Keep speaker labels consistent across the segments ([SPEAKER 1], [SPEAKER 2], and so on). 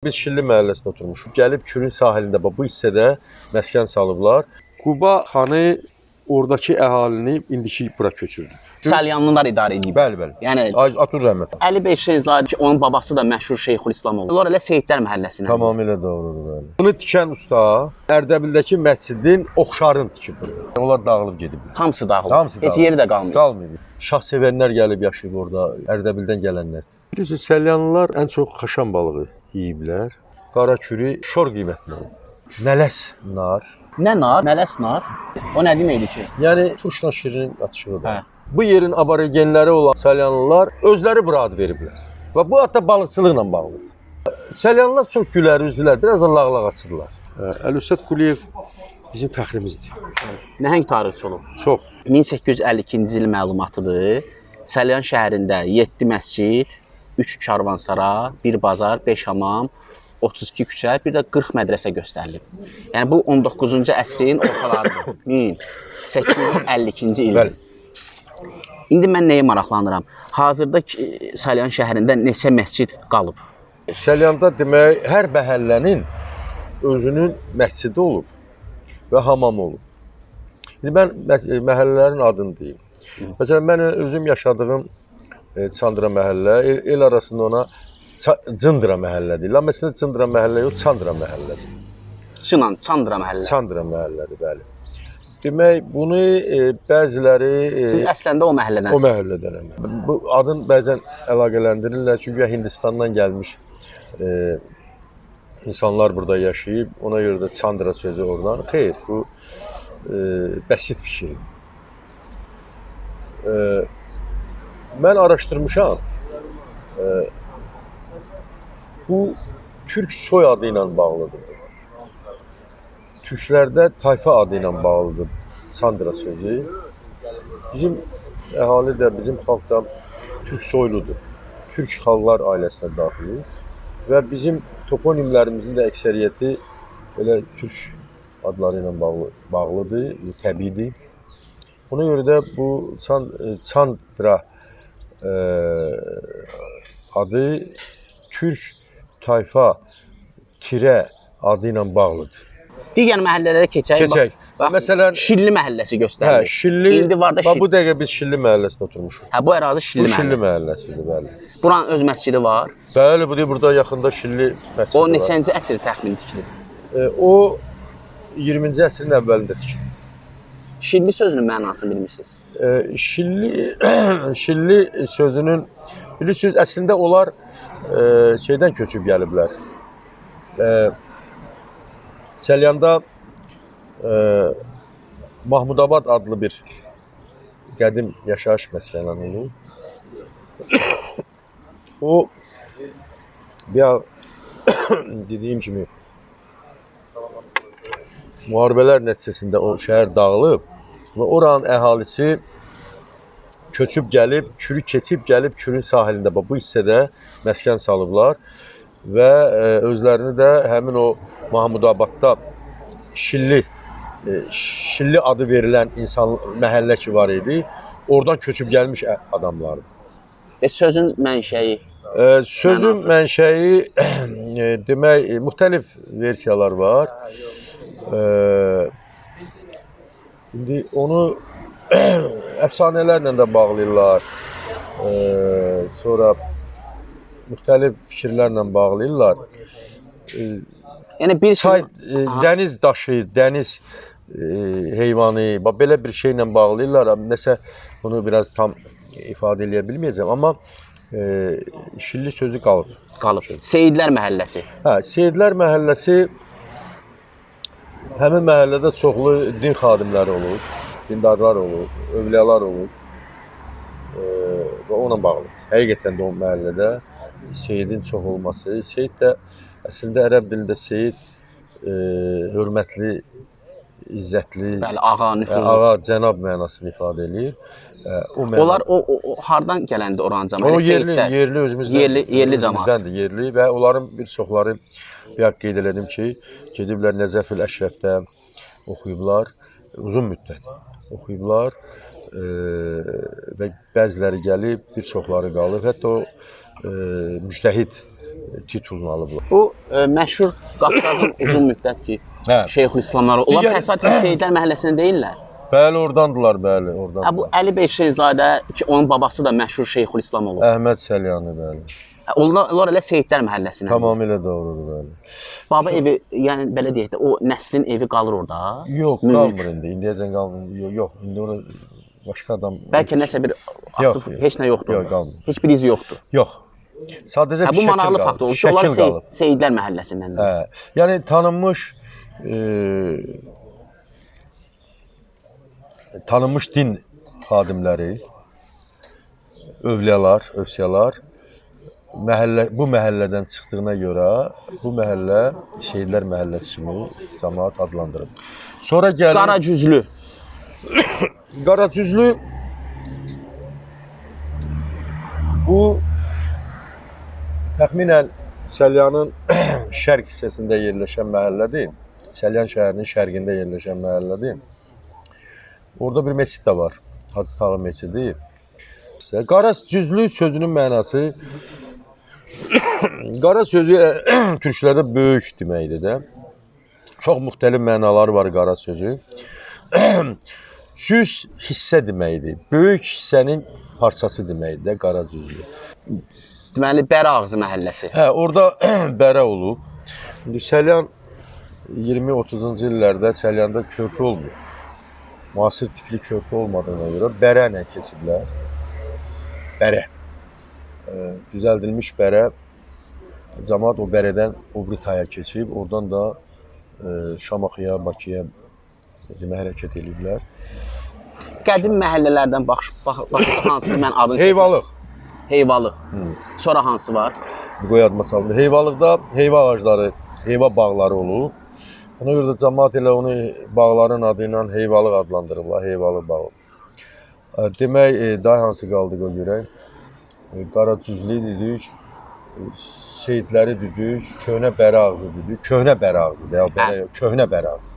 [SPEAKER 1] Biz Şilli məhəlləsində oturmuşuq. Gəlib Kürün sahilində bu hissədə məskən salıblar. Quba xanı oradakı əhalini indiki bura köçürdü.
[SPEAKER 2] Salyanlılar idarə edib.
[SPEAKER 1] Bəli, bəli.
[SPEAKER 2] Yəni
[SPEAKER 1] Atun rəhmət.
[SPEAKER 2] Əli bəy Şeyzadə, onun babası da məşhur Şeyxülislam oldu. Onlar elə Seyidlər məhəlləsində.
[SPEAKER 1] Tamamilə doğrudur, bəli. Bunu tikən usta Ərdəbildəki məscidin oxşarını tikib burada. Onlar dağılıb gediblər.
[SPEAKER 2] Hamısı dağılıb.
[SPEAKER 1] Hamısı
[SPEAKER 2] Heç yeri də qalmır.
[SPEAKER 1] Qalmayıb. Şah sevənlər gəlib yaşayıb orada, Ərdəbildən gələnlər. Bilirsiniz, Salyanlılar ən çox xaşan balığı yeyiblər. Qara kürü şor qiymətli. Nələs nar.
[SPEAKER 2] Nə nar? Mələs nar. O nə deməkdir ki?
[SPEAKER 1] Yəni turşla şirinin atışıqıdır.
[SPEAKER 2] Hə.
[SPEAKER 1] Bu yerin aborigenləri olan Salyanlılar özləri bura ad veriblər. Və bu ad da balıqçılıqla bağlıdır. Salyanlılar çox gülər, üzdülər, biraz da lağlağasıdırlar. Əlüsət Quliyev bizim fəxrimizdir.
[SPEAKER 2] Nəhəng tarixçi olub.
[SPEAKER 1] Çox.
[SPEAKER 2] 1852-ci il məlumatıdır. Salyan şəhərində 7 məscid, 3 karvansara, 1 bazar, 5 hamam, 32 küçə, bir də 40 mədrəsə göstərilib. Yəni bu 19-cu əsrin ortalarıdır. 1852-ci il.
[SPEAKER 1] Bəli.
[SPEAKER 2] İndi mən nəyə maraqlanıram? Hazırda Salyan şəhərində neçə məscid qalıb?
[SPEAKER 1] Salyanda demək, hər məhəllənin özünün məscidi olub və hamamı olub. İndi mən məhəllələrin adını deyim. Məsələn, mən özüm yaşadığım Çandıra məhəllə, el arasında ona Cındıra məhəllə deyirlər. Məsələn, Cındıra məhəllə yox, Çandıra məhəllədir.
[SPEAKER 2] Çandıra məhəllə.
[SPEAKER 1] Çandıra məhəllədir, bəli. Demək, bunu bəziləri...
[SPEAKER 2] Siz əslində o məhəllədənsiniz.
[SPEAKER 1] O məhəllədənəm. Bu adın bəzən əlaqələndirirlər, çünki Hindistandan gəlmiş insanlar burada yaşayıb, ona görə də Çandıra sözü oradan. Xeyr, bu bəsit fikirdir. Mən araşdırmışam, bu Türk soy adı ilə bağlıdır. Türklərdə tayfa adı ilə bağlıdır Çandıra sözü. Bizim əhali də, bizim xalq da Türk soyludur. Türk xalqlar ailəsinə daxil və bizim toponimlərimizin də əksəriyyəti belə Türk adları ilə bağlıdır, təbiidir. Ona görə də bu Çandıra adı Türk tayfa tirə adı ilə bağlıdır.
[SPEAKER 2] Digər məhəllələrə keçək.
[SPEAKER 1] Keçək.
[SPEAKER 2] Bax,
[SPEAKER 1] Məsələn,
[SPEAKER 2] Şilli məhəlləsi göstərilir.
[SPEAKER 1] Hə, Şilli.
[SPEAKER 2] İndi var da Şilli.
[SPEAKER 1] Bu dəqiqə biz Şilli məhəlləsində oturmuşuq.
[SPEAKER 2] Hə, bu ərazi Şilli
[SPEAKER 1] Bu Şilli
[SPEAKER 2] məhəlləsi.
[SPEAKER 1] məhəlləsidir, bəli.
[SPEAKER 2] Buranın öz məscidi var.
[SPEAKER 1] Bəli, burada yaxında Şilli məscidi
[SPEAKER 2] O
[SPEAKER 1] var.
[SPEAKER 2] neçənci əsr təxmini tikilib?
[SPEAKER 1] O 20-ci əsrin əvvəlində tikilib.
[SPEAKER 2] Şilli sözünün mənasını bilmirsiniz?
[SPEAKER 1] Şilli sözünün, bilirsiniz, əslində onlar şeydən köçüb gəliblər. Salyanda Mahmudabad adlı bir qədim yaşayış məskəni olub. O, bir dediyim kimi, müharibələr nəticəsində o şəhər dağılıb və oranın əhalisi köçüb gəlib, Kürü keçib gəlib Kürün sahilində bu hissədə məskən salıblar və özlərini də həmin o Mahmudabadda Şilli adı verilən məhəllə ki var idi, oradan köçüb gəlmiş adamlardır.
[SPEAKER 2] Və sözün mənşəyi?
[SPEAKER 1] Sözün mənşəyi, demək, müxtəlif versiyalar var. İndi onu əfsanələrlə də bağlayırlar, sonra müxtəlif fikirlərlə bağlayırlar.
[SPEAKER 2] Yəni bir
[SPEAKER 1] dəniz daşı, dəniz heyvanı, belə bir şeylə bağlayırlar. Nəsə bunu biraz tam ifadə edə bilməyəcəm, amma Şilli sözü qalıb.
[SPEAKER 2] Qalıb. Seyidlər məhəlləsi.
[SPEAKER 1] Hə, Seyidlər məhəlləsi həmin məhəllədə çoxlu din xadimləri olub, dindarlar olub, övliyalar olub və ona bağlıdır. Həqiqətən də o məhəllədə Seyidin çox olması. Seyid də əslində ərəb dilində Seyid hörmətli, izzətli,
[SPEAKER 2] bəli, ağa, nüfuzlu.
[SPEAKER 1] Ağa, cənab mənasını ifadə edir.
[SPEAKER 2] Onlar hardan gələndir oranın cəmaəti?
[SPEAKER 1] O yerli özümüzdən.
[SPEAKER 2] Yerli cəmaət.
[SPEAKER 1] Yerli və onların bir çoxları bir qeyd elədim ki, gediblər Nəcəfül Əşrəfdə oxuyublar, uzun müddət oxuyublar və bəziləri gəlib, bir çoxları qalıb. Hətta o müctəhid titulunu alıblar.
[SPEAKER 2] Bu məşhur Qafqazın uzun müddət ki,
[SPEAKER 1] Hə.
[SPEAKER 2] Şeyxülislamları. Onlar
[SPEAKER 1] Digər-
[SPEAKER 2] təsadüfən Seyidlər məhəlləsində deyirlər.
[SPEAKER 1] Bəli, oradandılar, bəli,
[SPEAKER 2] Ha,
[SPEAKER 1] oradan.
[SPEAKER 2] bu Əli bəy Şeyzadə ki, onun babası da məşhur Şeyxülislam olub.
[SPEAKER 1] Əhməd Səlyani, bəli.
[SPEAKER 2] Ha, onlar elə Seyidlər məhəlləsində.
[SPEAKER 1] Tamamilə doğrudur, bəli.
[SPEAKER 2] Baba evi, yəni belə deyək də, o nəslin evi qalır orada.
[SPEAKER 1] Yox,
[SPEAKER 2] Mülk.
[SPEAKER 1] qalmır indi. İndiyəcən qalmır. Yox, indi ora başqa adam.
[SPEAKER 2] Bəlkə nəsə bir asıb,
[SPEAKER 1] Yox,
[SPEAKER 2] heç nə yoxdur.
[SPEAKER 1] yox,
[SPEAKER 2] orada.
[SPEAKER 1] qalmır.
[SPEAKER 2] Heç bir iz yoxdur.
[SPEAKER 1] Yox. Sadəcə
[SPEAKER 2] Ha,
[SPEAKER 1] bir
[SPEAKER 2] bu
[SPEAKER 1] şəkil
[SPEAKER 2] maraqlı
[SPEAKER 1] qalıb.
[SPEAKER 2] fakt olur ki, onlar
[SPEAKER 1] Şəkil qalıb.
[SPEAKER 2] Seyidlər məhəlləsindəndir.
[SPEAKER 1] Hə. Yəni tanınmış din xadimləri, övsiyalar bu məhəllədən çıxdığına görə bu məhəllə Şehidlər məhəlləsi kimi cəmaət adlandırıb. Sonra gəlir
[SPEAKER 2] Qaracüzlü.
[SPEAKER 1] Qaracüzlü bu təxminən Səlyanın şərq hissəsində yerləşən məhəllədir. Səlyan şəhərinin şərqində yerləşən məhəllədir. Orada bir məscid də var. Hacı Tağı məscidi. Qaracüzlü sözünün mənası qara sözü türklərdə böyük deməkdir də. Çox müxtəlif mənaları var qara sözü. Cüz hissə deməkdir. Böyük hissənin parçası deməkdir də Qaracüzlü.
[SPEAKER 2] Deməli, Bərəağzı məhəlləsi.
[SPEAKER 1] Hə, orada bərə olub. İndi Səlyan 20-30-cu illərdə Səlyanda körpü olmuyor. Müasir tipli körpü olmadığına görə bərə ilə keçiblər. Bərə. Düzəldilmiş bərə. Cəmaət o bərədən Obritaya keçib, oradan da Şamaxıya, Bakıya hərəkət ediblər.
[SPEAKER 2] Qədim məhəllələrdən başqa hansı mən adını
[SPEAKER 1] Heyvalıq.
[SPEAKER 2] Heyvalıq. Sonra hansı var?
[SPEAKER 1] Qoy yadıma saldım. Heyvalıqda heyva ağacları, heyva bağları olub. Ona görə də cəmaət elə onu bağların adı ilə heyvalıq adlandırırlar, heyvalıq bağı. Demək, daha hansı qaldı o görək? Qaracüzlü dedik, Seyidləri dedik, Köhnə Bərəağzı dedik. Köhnə Bərəağzı deyək, Köhnə Bərəağzı.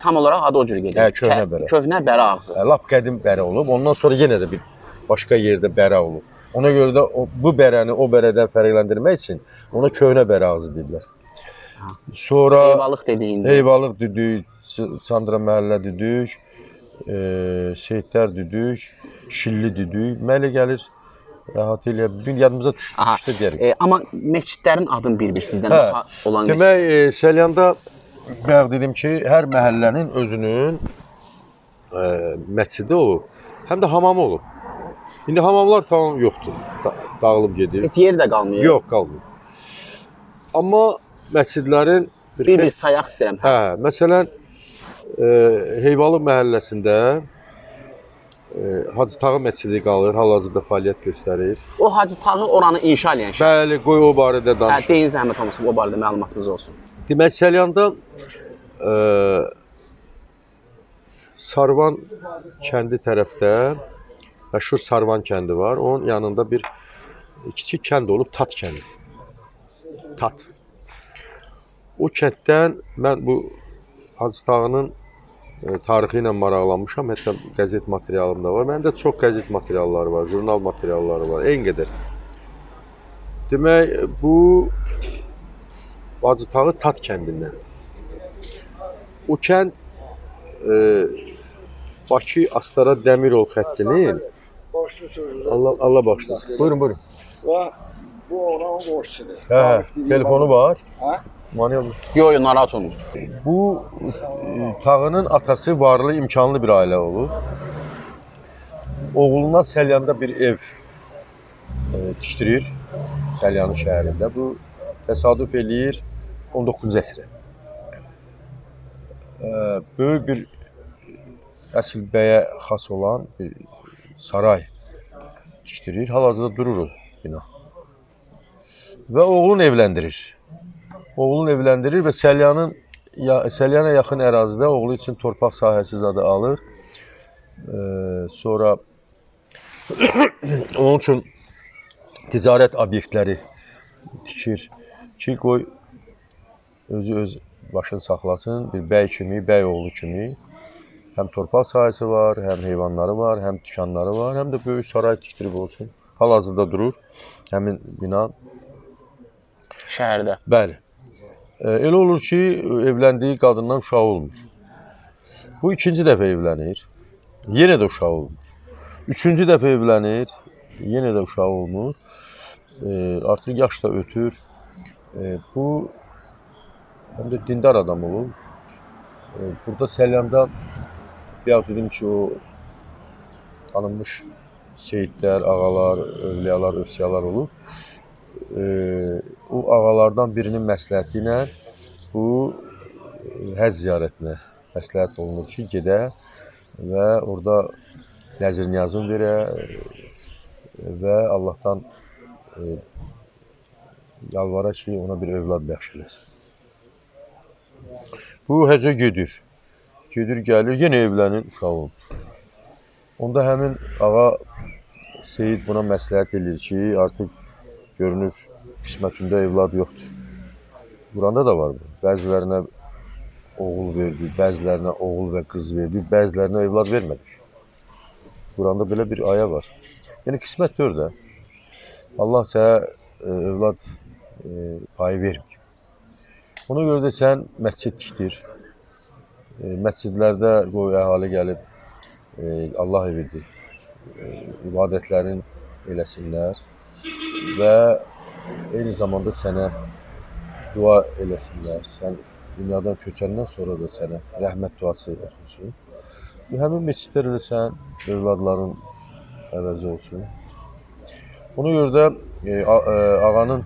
[SPEAKER 2] Tam olaraq adı o cür gedir.
[SPEAKER 1] Hə, Köhnə Bərə.
[SPEAKER 2] Köhnə Bərəağzı.
[SPEAKER 1] Lap qədim bərə olub. Ondan sonra yenə də bir başqa yerdə bərə olub. Ona görə də bu bərəni o bərədən fərqləndirmək üçün ona Köhnə Bərəağzı deyirlər. Sonra
[SPEAKER 2] Heyvalıq dediyində.
[SPEAKER 1] Heyvalıq dedik, Çandıra məhəllə dedik, Seyidlər dedik, Şilli dedik. Mənə gəlir rahat elə bir yadımıza düşdü deyərik.
[SPEAKER 2] Amma məscidlərin adını bir-bir sizdən
[SPEAKER 1] Hə,
[SPEAKER 2] olan.
[SPEAKER 1] Demək, Səlyanda bəğ dedim ki, hər məhəllənin özünün məscidi olub, həm də hamamı olub. İndi hamamlar tamam yoxdur, dağılıb gedir.
[SPEAKER 2] Heç yeri də qalmıyor.
[SPEAKER 1] Yox, qalmıyor. Amma məscidlərin
[SPEAKER 2] bir sayaq istəyirəm.
[SPEAKER 1] Hə, məsələn, Heyvalıq məhəlləsində Hacı Tağı məscidi qalır, hal-hazırda fəaliyyət göstərir.
[SPEAKER 2] O Hacı Tağı oranı inşa edən şəxs.
[SPEAKER 1] Bəli, qoy o barədə danışaq.
[SPEAKER 2] Deyin zəhmət olmasa o barədə məlumatınız olsun.
[SPEAKER 1] Demək, Səlyanda Sarvan kəndi tərəfdə məşhur Sarvan kəndi var. Onun yanında bir kiçik kənd olub, Tat kəndi. Tat. O kənddən mən bu Hacı Tağının tarixi ilə maraqlanmışam. Hətta qəzet materialım da var. Məndə çox qəzet materialları var, jurnal materialları var, en qədər. Demək, bu Hacı Tağı Tat kəndindən. O kənd Bakı-Astara dəmiryol xəttinin Allah bağışlasın. Buyurun, buyurun.
[SPEAKER 3] Bu oranın qoşusudur.
[SPEAKER 1] Hə, telefonu var.
[SPEAKER 3] Hə?
[SPEAKER 1] Manuel.
[SPEAKER 2] Yox, narahat olmayın.
[SPEAKER 1] Bu Tağının atası varlı, imkanlı bir ailə olub. Oğluna Səlyanda bir ev tikdirir, Səlyanın şəhərində. Bu təsadüf eləyir 19-cu əsrə. Böyük bir əsl bəyə xas olan bir saray tikdirir. Hal-hazırda durur o bina. Və oğlunu evləndirir. Oğlunu evləndirir və Səlyana yaxın ərazidə oğlu üçün torpaq sahəsi zadı alır. Sonra onun üçün ticarət obyektləri tikir ki, qoy özü öz başını saxlasın, bir bəy kimi, bəy oğlu kimi. Həm torpaq sahəsi var, həm heyvanları var, həm dükanları var, həm də böyük saray tikdirib olsun. Hal-hazırda durur həmin bina.
[SPEAKER 2] Şəhərdə.
[SPEAKER 1] Bəli. Elə olur ki, evləndiyi qadından uşağı olmur. Bu ikinci dəfə evlənir, yenə də uşağı olmur. Üçüncü dəfə evlənir, yenə də uşağı olmur. Artıq yaş da ötür. Bu həm də dindar adam olub. Burada Səlyanda bir dedim ki, o tanınmış seyidlər, ağalar, övliyalar, övsiyalar olub. O ağalardan birinin məsləhəti ilə bu həcc ziyarətinə məsləhət olunur ki, gedə və orada nəzir niyazın verə və Allahdan yalvara ki, ona bir övlad bəxş eləsin. Bu həccə gedir. Gedir, gəlir, yenə evlənir, uşaq olur. Onda həmin ağa seyid buna məsləhət edir ki, artıq görünür, qismətində evlad yoxdur. Quranda da var bu. Bəzilərinə oğul verdi, bəzilərinə oğul və qız verdi, bəzilərinə evlad vermədik. Quranda belə bir aya var. Yəni, qismət deyir də. Allah sənə evlad payı vermir. Ona görə də sən məscid tikdir. Məscidlərdə qoy əhali gəlib, Allah evidir, ibadətlərin eləsinlər və eyni zamanda sənə dua eləsinlər. Sən dünyadan köçəndən sonra da sənə rəhmət duası oxunsun. Həmin məscidlər elə sən övladların əvəzi olsun. Ona görə də ağanın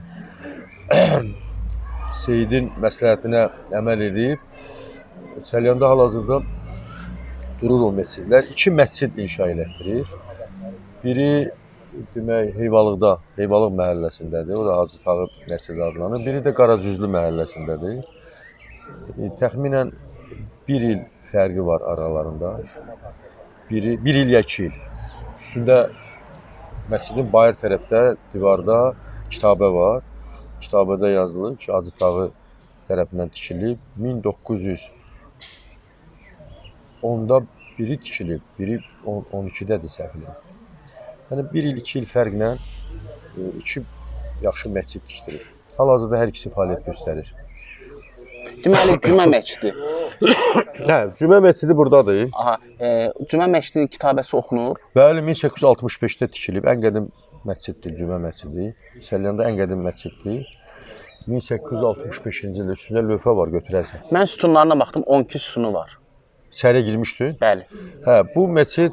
[SPEAKER 1] seyidin məsləhətinə əməl edib, Səlyanda hal-hazırda durur o məscidlər. 2 məscid inşa elətdirir. Biri demək Heyvalıqda, Heyvalıq məhəlləsindədir. O da Hacı Tağı məscidi adlanır. Biri də Qaracüzlü məhəlləsindədir. Təxminən 1 il fərqi var aralarında. 1 il ya 2 il. Üstündə məscidin bayır tərəfdə divarda kitabə var. Kitabədə yazılıb ki, Hacı Tağı tərəfindən tikilib. 1910-da biri tikilib, biri 12-dədir səhvlə. Yəni 1 il, 2 il fərqlə 2 yaxşı məscid tikdirib. Hal-hazırda hər ikisi fəaliyyət göstərir.
[SPEAKER 2] Deməli, Cümə məscidi.
[SPEAKER 1] Hə, Cümə məscidi buradadır.
[SPEAKER 2] Aha, Cümə məscidi kitabəsi oxunur.
[SPEAKER 1] Bəli, 1865-də tikilib. Ən qədim məsciddir Cümə məscidi. Səlyanda ən qədim məsciddir. 1865-ci ildə üstündə lövhə var, götürərsən.
[SPEAKER 2] Mən sütunlarına baxdım, 12 sütunu var.
[SPEAKER 1] İçəriyə girmişdin?
[SPEAKER 2] Bəli.
[SPEAKER 1] Hə, bu məscid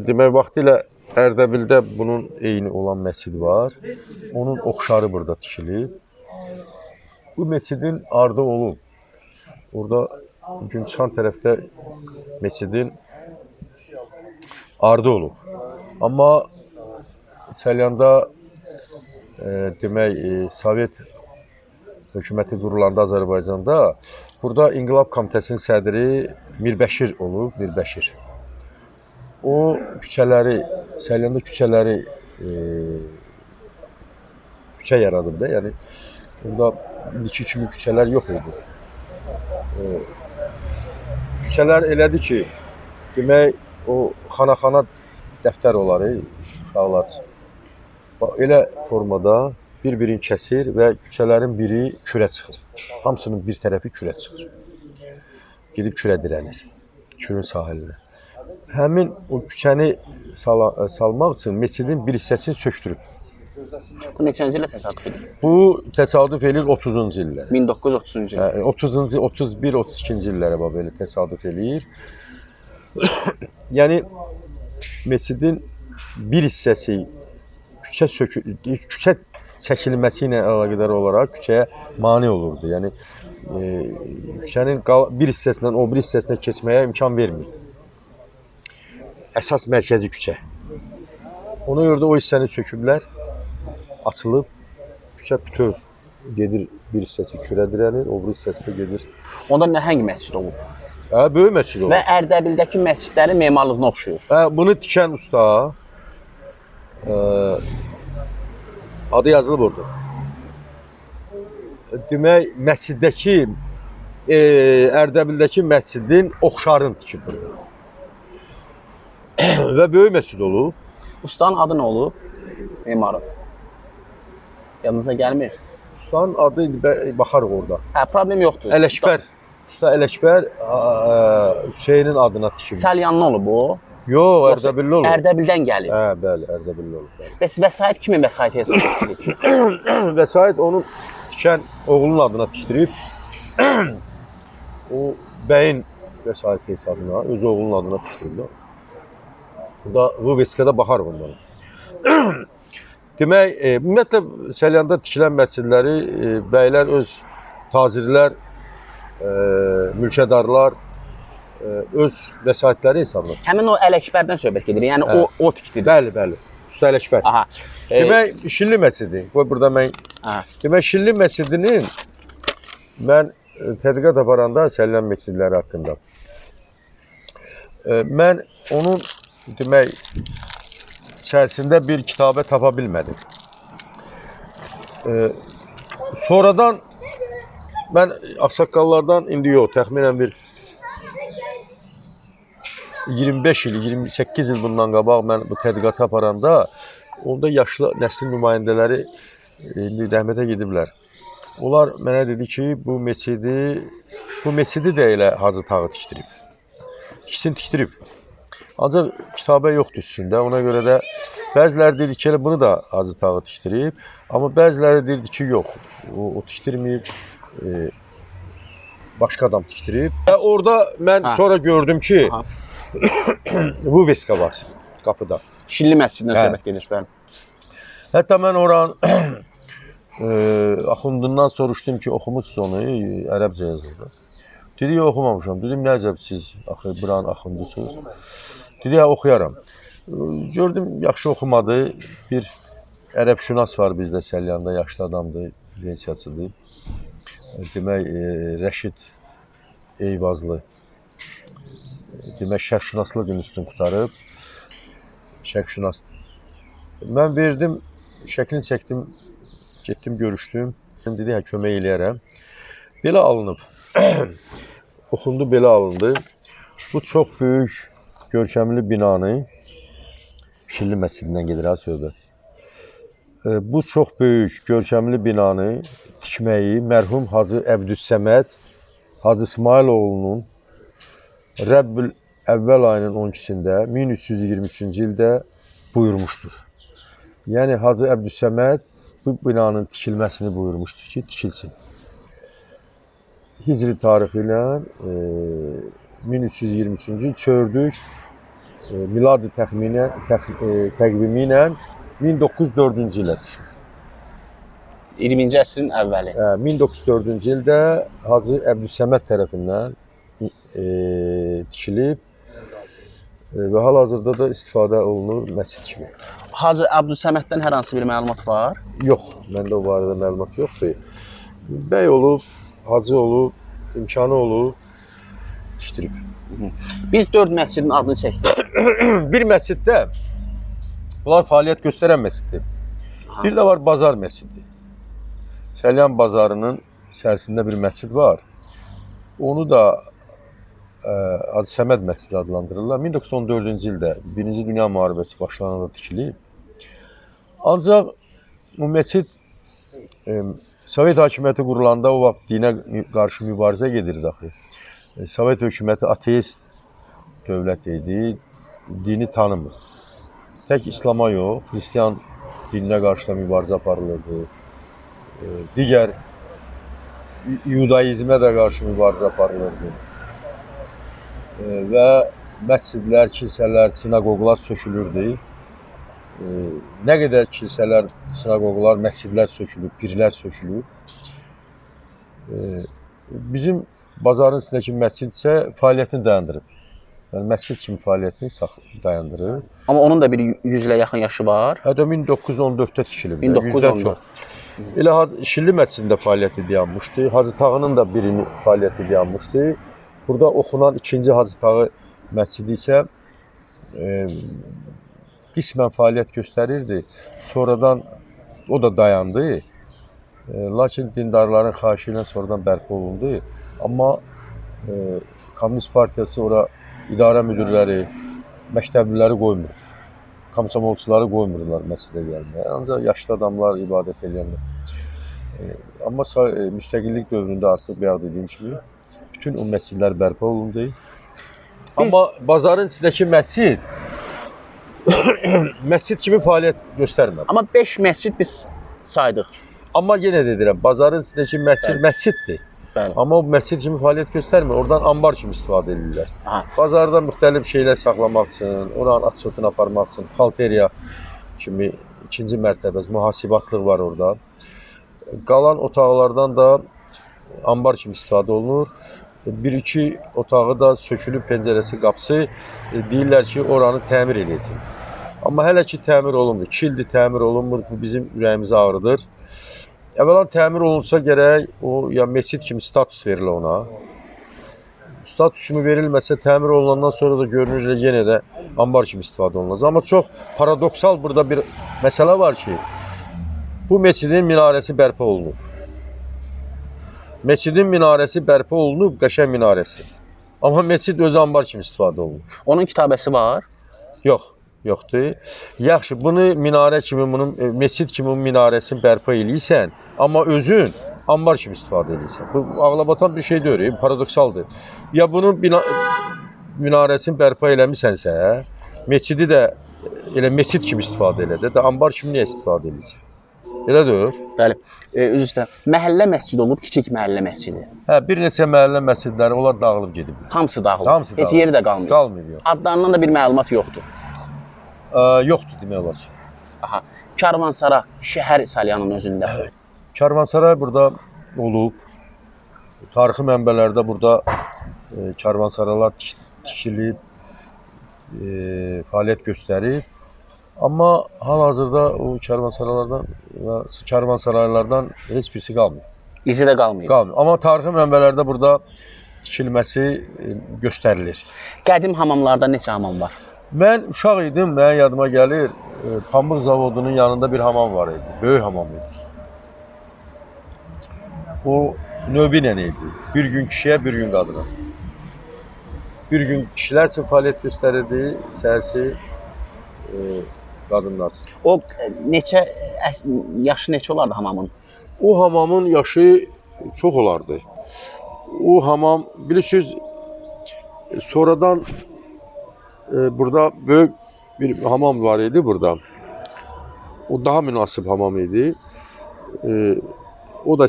[SPEAKER 1] demək vaxtilə Ərdəbildə bunun eyni olan məscid var. Onun oxşarı burada tikilib. Bu məscidin ardı olub. Orada gün çıxan tərəfdə məscidin ardı olub. Amma Səlyanda demək Sovet hökuməti qurulanda Azərbaycanda burada İnqilab Komitəsinin sədri Mirbəşir olub, Mirbəşir. O küçələri, Səlyanda küçələri küçə yaradıb da, yəni burada indiki kimi küçələr yox idi. Küçələr elədi ki, demək o xana-xana dəftər oları uşaqlar üçün. Elə formada bir-birini kəsir və küçələrin biri kürə çıxır. Hamısının bir tərəfi kürə çıxır. Gedib kürə dirənir, kürün sahilinə. Həmin o küçəni salmaq üçün məscidin bir hissəsini sökdürüb.
[SPEAKER 2] Bu neçənci ilə təsadüf edir?
[SPEAKER 1] Bu təsadüf edir 30-cu illərə.
[SPEAKER 2] 1930-cu il.
[SPEAKER 1] 30-cu, 31, 32-ci illərə belə təsadüf eləyir. Yəni məscidin bir hissəsi küçə çəkilməsi ilə əlaqədar olaraq küçəyə mane olurdu. Yəni küçənin bir hissəsindən o bir hissəsinə keçməyə imkan vermirdi. Əsas mərkəzi küçə. Ona görə də o hissəni söküblər, açılıb, küçə bütöv gedir, bir hissəsi kürə dirənir, o bir hissəsi də gedir.
[SPEAKER 2] Onda nəhəng məscid olub.
[SPEAKER 1] Hə, böyük məscid olub.
[SPEAKER 2] Və Ərdəbildəki məscidlərin memarlığına oxşuyur.
[SPEAKER 1] Hə, bunu tikən usta, adı yazılıb orada. Demək, məsciddəki, Ərdəbildəki məscidin oxşarını tikib burada. Və böyük məscid olub.
[SPEAKER 2] Ustanın adı nə olub? Memarı. Yanınıza gəlmir.
[SPEAKER 1] Ustanın adı baxarıq orada.
[SPEAKER 2] Hə, problem yoxdur.
[SPEAKER 1] Ələkbər. Usta Ələkbər Hüseynin adına tikib.
[SPEAKER 2] Salyanlı olub o.
[SPEAKER 1] Yox, Ərdəbilli olub.
[SPEAKER 2] Ərdəbildən gəlib.
[SPEAKER 1] Hə, bəli, Ərdəbilli olub. Bəli.
[SPEAKER 2] Bəs vəsait kimin vəsaiti hesab edilir?
[SPEAKER 1] Vəsait onun tikən oğlunun adına tikdirib. O bəyin vəsaiti hesabına, öz oğlunun adına tikdirib. Burada Vıveskada baxarıq ondan. Demək, ümumiyyətlə Səlyanda tikilən məscidləri bəylər öz tacirlər, mülkədarlar öz vəsaitləri hesabına.
[SPEAKER 2] Həmin o Ələkbərdən söhbət gedir. Yəni
[SPEAKER 1] Hə.
[SPEAKER 2] o tikdir.
[SPEAKER 1] Bəli, bəli. Usta Ələkbər.
[SPEAKER 2] Aha.
[SPEAKER 1] Demək, Şilli məscidi. Qoy burada mən.
[SPEAKER 2] Aha.
[SPEAKER 1] Demək, Şilli məscidinin mən tədqiqat aparanda Səlyan məscidləri haqqında. Mən onun demək içərisində bir kitabə tapa bilmədim. Sonradan mən ağsaqqallardan indi yox, təxminən bir 25 il, 28 il bundan qabaq mən bu tədqiqatı aparanda onda yaşlı nəslin nümayəndələri indi rəhmətə gediblər. Onlar mənə dedi ki, bu məscidi də elə Hacı Tağı tikdirib. İkisini tikdirib. Ancaq kitabə yoxdur üstündə. Ona görə də bəziləri dedi ki, elə bunu da Hacı Tağı tikdirib. Amma bəziləri dedi ki, yox. O tikdirməyib. Başqa adam tikdirib. Və orada mən sonra gördüm ki, bu veska var qapıda.
[SPEAKER 2] Şilli məscidindən söhbət gedir. Bəli.
[SPEAKER 1] Hətta mən oranın axundundan soruşdum ki, oxumusunuz onu, ərəbcə yazıldı. Dedi, yox, oxumamışam. Dedim, nə əcəb siz buranın axundusunuz? Dedi, oxuyaram. Gördüm, yaxşı oxumadı. Bir ərəbşünas var bizdə Səlyanda, yaşlı adamdır, pensiyaçıdır. Demək, Rəşid Eyvazlı. Demək, şərqşünaslıq institutunu qutarıb. Şərqşünasdır. Mən verdim, şəklini çəkdim, getdim, görüşdüm. Dedi, hə, kömək eləyərəm. Belə alınıb. Oxundu, belə alındı. Bu çox böyük, görkəmli binanı, Şilli məscidindən gedir ha söhbət. Bu çox böyük, görkəmli binanı tikməyi mərhum Hacı Əbdüssəməd Hacı İsmailoğlu'nun Rəbbül əvvəl ayının 12-sində 1323-cü ildə buyurmuşdur. Yəni Hacı Əbdüssəməd bu binanın tikilməsini buyurmuşdur ki, tikilsin. Hicri tarixi ilə 1323-cü il çördük, miladi təqvimi ilə 1904-cü ilə düşür.
[SPEAKER 2] 20-ci əsrin əvvəli.
[SPEAKER 1] 1904-cü ildə Hacı Əbdüssəməd tərəfindən tikilib və hal-hazırda da istifadə olunur məscid kimi.
[SPEAKER 2] Hacı Əbdüssəməddən hər hansı bir məlumat var?
[SPEAKER 1] Yox, məndə o barədə məlumat yoxdur. Bəy olub, hacı olub, imkanı olub, tikdirib.
[SPEAKER 2] Biz 4 məscidin adını çəkdik.
[SPEAKER 1] Bir məsciddə bunlar fəaliyyət göstərən məsciddir. Bir də var bazar məscidi. Səlyan bazarının içərisində bir məscid var. Onu da Hacı Səməd məscidi adlandırırlar. 1914-cü ildə 1-ci Dünya müharibəsi başlananda tikilib. Ancaq bu məscid Sovet hakimiyyəti qurulanda o vaxt dinə qarşı mübarizə gedirdi axı. Sovet hökuməti ateist dövlət idi, dini tanımırdı. Tək İslama yox, Xristiyan dininə qarşı da mübarizə aparılırdı. Digər Yudaizmə də qarşı mübarizə aparılırdı. Və məscidlər, kilsələr, sinagoglar sökülürdü. Nə qədər kilsələr, sinagoglar, məscidlər sökülüb, pirlər sökülüb. Bizim bazarın içindəki məscid isə fəaliyyətini dayandırıb. Yəni məscid kimi fəaliyyətini dayandırıb.
[SPEAKER 2] Amma onun da bir 100 ilə yaxın yaşı var.
[SPEAKER 1] Hətta 1914-də tikilib.
[SPEAKER 2] 1914.
[SPEAKER 1] Elə Şilli məscidində fəaliyyəti dayanmışdı. Hacı Tağının da birini fəaliyyəti dayanmışdı. Burada oxunan ikinci Hacı Tağı məscidi isə qismən fəaliyyət göstərirdi. Sonradan o da dayandı. Lakin dindarların xahişi ilə sonradan bərpa olundu. Amma Komünist Partiyası ora idarə müdürləri, məktəbliləri qoymur. Komsomolçuları qoymurlar məscidə gəlməyə. Ancaq yaşlı adamlar ibadət edənlər. Amma müstəqillik dövründə artıq bayaq dediyim kimi bütün o məscidlər bərpa olundu. Amma bazarın içindəki məscid məscid kimi fəaliyyət göstərmədi.
[SPEAKER 2] Amma 5 məscid biz saydıq.
[SPEAKER 1] Amma yenə də deyirəm, bazarın içindəki məscid məsciddir.
[SPEAKER 2] Bəli.
[SPEAKER 1] Amma o məscid kimi fəaliyyət göstərmir. Oradan ambar kimi istifadə edirlər.
[SPEAKER 2] Aha.
[SPEAKER 1] Bazarda müxtəlif şeylər saxlamaq üçün, oranın atsotunu aparmaq üçün, xalteriya kimi ikinci mərtəbəsi, mühasibatlıq var orada. Qalan otaqlardan da ambar kimi istifadə olunur. Bir-iki otağı da sökülüb pəncərəsi, qapısı deyirlər ki, oranı təmir edəcək. Amma hələ ki təmir olunmur. 2 ildir təmir olunmur. Bu bizim ürəyimizi ağrıdır. Əvvəla təmir olunsa gərək o ya məscid kimi status verilir ona. Status kimi verilməsə təmir olunandan sonra da görünür yenə də ambar kimi istifadə olunacaq. Amma çox paradoksal burada bir məsələ var ki, bu məscidin minarəsi bərpa olunub. Məscidin minarəsi bərpa olunub, qəşəng minarəsi. Amma məscid özü ambar kimi istifadə olunub.
[SPEAKER 2] Onun kitabəsi var.
[SPEAKER 1] Yox, yoxdur. Yaxşı, bunu minarə kimi, bunun məscid kimi minarəsini bərpa eləyirsən, amma özün ambar kimi istifadə eləyirsən. Bu ağlabatan bir şey deyil, paradoksaldır. Ya bunun minarəsini bərpa eləmisənsə, məscidi də elə məscid kimi istifadə elə də ambar kimi niyə istifadə eləyirsən? Elə deyil.
[SPEAKER 2] Bəli. Üzr istəyirəm. Məhəllə məscidi olub, kiçik məhəllə məscidi.
[SPEAKER 1] Hə, bir neçə məhəllə məscidləri onlar dağılıb gediblər.
[SPEAKER 2] Hamısı dağılıb.
[SPEAKER 1] Hamısı
[SPEAKER 2] Heç
[SPEAKER 1] dağılıb.
[SPEAKER 2] yeri də qalmır.
[SPEAKER 1] Qalmıyor.
[SPEAKER 2] Adlarından da bir məlumat yoxdur.
[SPEAKER 1] Yoxdur demək olar ki.
[SPEAKER 2] Aha. Karvansara şəhər Salyanın özündə.
[SPEAKER 1] Karvansaray burada olub. Tarixi mənbələrdə burada karvansaralar tikilib, fəaliyyət göstərib. Amma hal-hazırda o karvansaraylardan heç birisi qalmıyor.
[SPEAKER 2] İzi də qalmıyor.
[SPEAKER 1] Qalmıyor. Amma tarixi mənbələrdə burada tikilməsi göstərilir.
[SPEAKER 2] Qədim hamamlarda neçə hamam var?
[SPEAKER 1] Mən uşaq idim, mənim yadıma gəlir, pambıq zavodunun yanında bir hamam var idi. Böyük hamam idi. O növbə ilə idi. Bir gün kişiyə, bir gün qadına. Bir gün kişilər üçün fəaliyyət göstərirdi, səhərsi qadınlar.
[SPEAKER 2] O neçə yaşı neçə olardı hamamın?
[SPEAKER 1] O hamamın yaşı çox olardı. O hamam bilirsiniz sonradan burada böyük bir hamam var idi burada. O daha münasib hamam idi. O da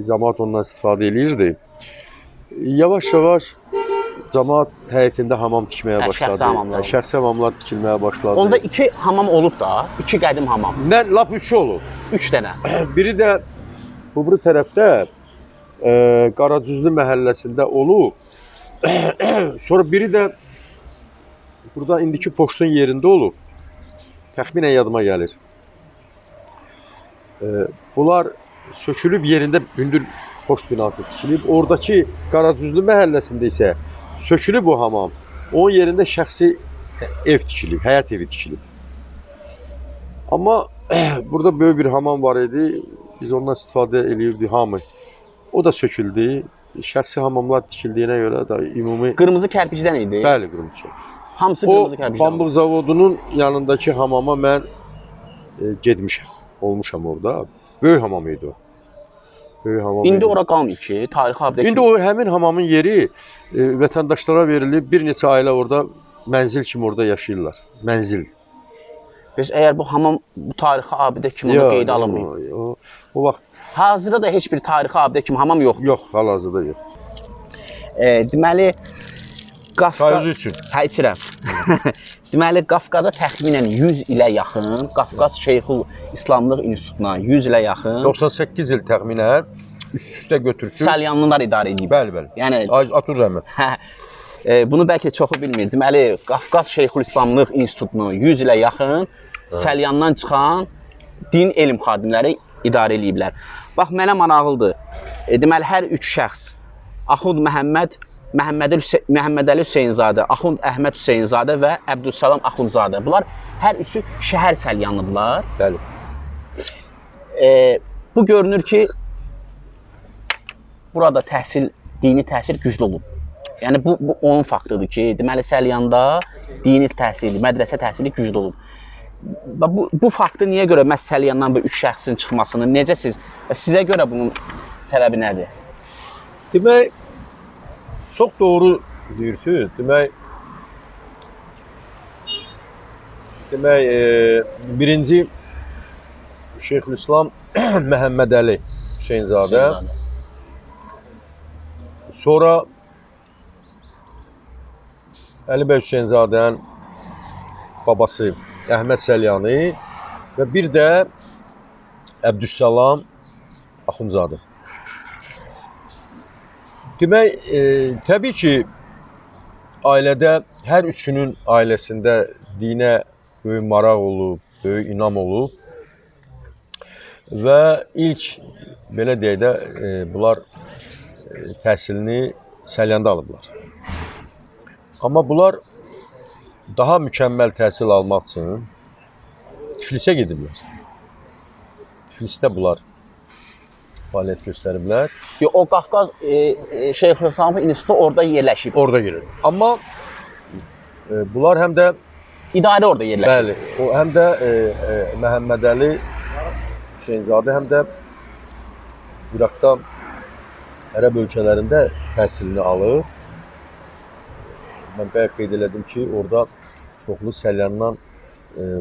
[SPEAKER 1] cəmaət ondan istifadə edirdi. Yavaş-yavaş cəmaət həyətində hamam tikməyə başladı. Şəxsi hamamlar tikilməyə başladı.
[SPEAKER 2] Onda 2 hamam olub da, 2 qədim hamam.
[SPEAKER 1] Nə lap 3 olub.
[SPEAKER 2] 3 dənə.
[SPEAKER 1] Biri də bu tərəfdə Qaracüzlü məhəlləsində olub. Sonra biri də burada indiki poçtun yerində olub. Təxminən yadıma gəlir. Bunlar sökülüb yerində hündür poçt binası tikilib. Oradakı Qaracüzlü məhəlləsində isə sökülüb bu hamam. Onun yerində şəxsi ev tikilib, həyət evi tikilib. Amma burada böyük bir hamam var idi. Biz ondan istifadə edirdik hamı. O da söküldü. Şəxsi hamamlar tikildiyinə görə da ümumi...
[SPEAKER 2] Qırmızı kərpicdən idi?
[SPEAKER 1] Bəli, qırmızı kərpic.
[SPEAKER 2] Hamısı qırmızı kərpicdən.
[SPEAKER 1] O pambıq zavodunun yanındakı hamama mən getmişəm, olmuşam orada. Böyük hamam idi o. Böyük hamam
[SPEAKER 2] İndi
[SPEAKER 1] idi.
[SPEAKER 2] ora qalmıyor ki, tarixi abidə kimi.
[SPEAKER 1] İndi o həmin hamamın yeri vətəndaşlara verilib. Bir neçə ailə orada mənzil kimi orada yaşayırlar. Mənzil.
[SPEAKER 2] Bəs əgər bu hamam bu tarixi abidə kimi qeydə alınmıyor?
[SPEAKER 1] O vaxt
[SPEAKER 2] hazırda da heç bir tarixi abidə kimi hamam yoxdur.
[SPEAKER 1] Yox, hal-hazırda yox.
[SPEAKER 2] Deməli
[SPEAKER 1] Qafqaz üçün.
[SPEAKER 2] Hə, içirəm. Deməli Qafqaza təxminən 100 ilə yaxın, Qafqaz Şeyxul İslamlıq İnstitutuna 100 ilə yaxın
[SPEAKER 1] 98 il təxminən üst-üstə götürsün.
[SPEAKER 2] Salyanlılar idarə edib.
[SPEAKER 1] Bəli, bəli.
[SPEAKER 2] Yəni
[SPEAKER 1] Atur Rəhmət.
[SPEAKER 2] bunu bəlkə çoxu bilmir. Deməli Qafqaz Şeyxul İslamlıq İnstitutunu 100 ilə yaxın Salyandan çıxan din elm xadimləri idarə ediblər. Bax mənə maraqlıdır. Deməli hər 3 şəxs Axund Məhəmmədəli Hüseynzadə, Axund Əhməd Hüseynzadə və Əbdüssalam Axundzadə. Bunlar hər üçü şəhər Salyanlıdırlar.
[SPEAKER 1] Bəli.
[SPEAKER 2] Bu görünür ki burada dini təhsil güclü olub. Yəni bu onun faktıdır ki, deməli Salyanda dini təhsili, mədrəsə təhsili güclü olub. bu faktı niyə görə məhz Səlyandan bu 3 şəxsin çıxmasını necə sizə görə bunun səbəbi nədir?
[SPEAKER 1] Demək, çox doğru deyirsiniz. Demək, birinci Şeyxülislam Məhəmmədəli Hüseynzadə, sonra Əli bəy Hüseynzadənin babası Əhməd Səlyani və bir də Əbdüssalam Axundzadə. Demək, təbii ki, ailədə hər üçünün ailəsində dinə böyük maraq olub, böyük inam olub və ilk, belə deyək də, bunlar təhsilini Səlyanda alıblar. Amma bunlar daha mükəmməl təhsil almaq üçün Tiflisə gediblər. Tiflisdə bunlar fəaliyyət göstəriblər.
[SPEAKER 2] O Qafqaz Şeyxülislam İnstitutu orada yerləşib.
[SPEAKER 1] Orada gedir. Amma bunlar həm də
[SPEAKER 2] İdarə orada yerləşib.
[SPEAKER 1] bəli, o həm də Məhəmmədəli Hüseynzadə həm də İraqda, ərəb ölkələrində təhsilini alır. Mən bayaq qeyd elədim ki, orada çoxlu Səlyandan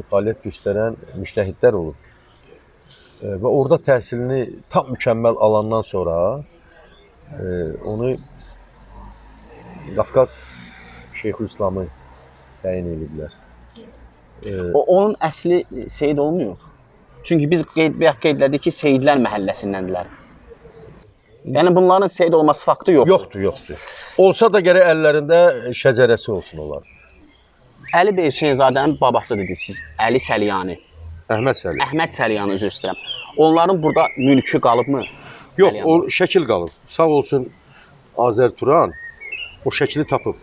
[SPEAKER 1] fəaliyyət göstərən müştəhidlər olub. Və orada təhsilini tam mükəmməl alandan sonra onu Qafqaz Şeyxülislamı təyin ediblər.
[SPEAKER 2] Onun əsli Seyid olmuyor. Çünki biz qeyd elədik ki, Seyidlər məhəlləsindəndirlər. Yəni bunların Seyid olması faktı yoxdur.
[SPEAKER 1] Yoxdur. Olsa da gərək əllərində şəcərəsi olsun onlar.
[SPEAKER 2] Əli bəy Hüseynzadənin babası dediniz siz, Əli Səlyani.
[SPEAKER 1] Əhməd
[SPEAKER 2] Səlyani, üzr istəyirəm. Onların burada mülkü qalıbmı?
[SPEAKER 1] Yox,
[SPEAKER 2] Səlyani.
[SPEAKER 1] o şəkil qalıb. Sağ olsun Azər Turan o şəkili tapıb.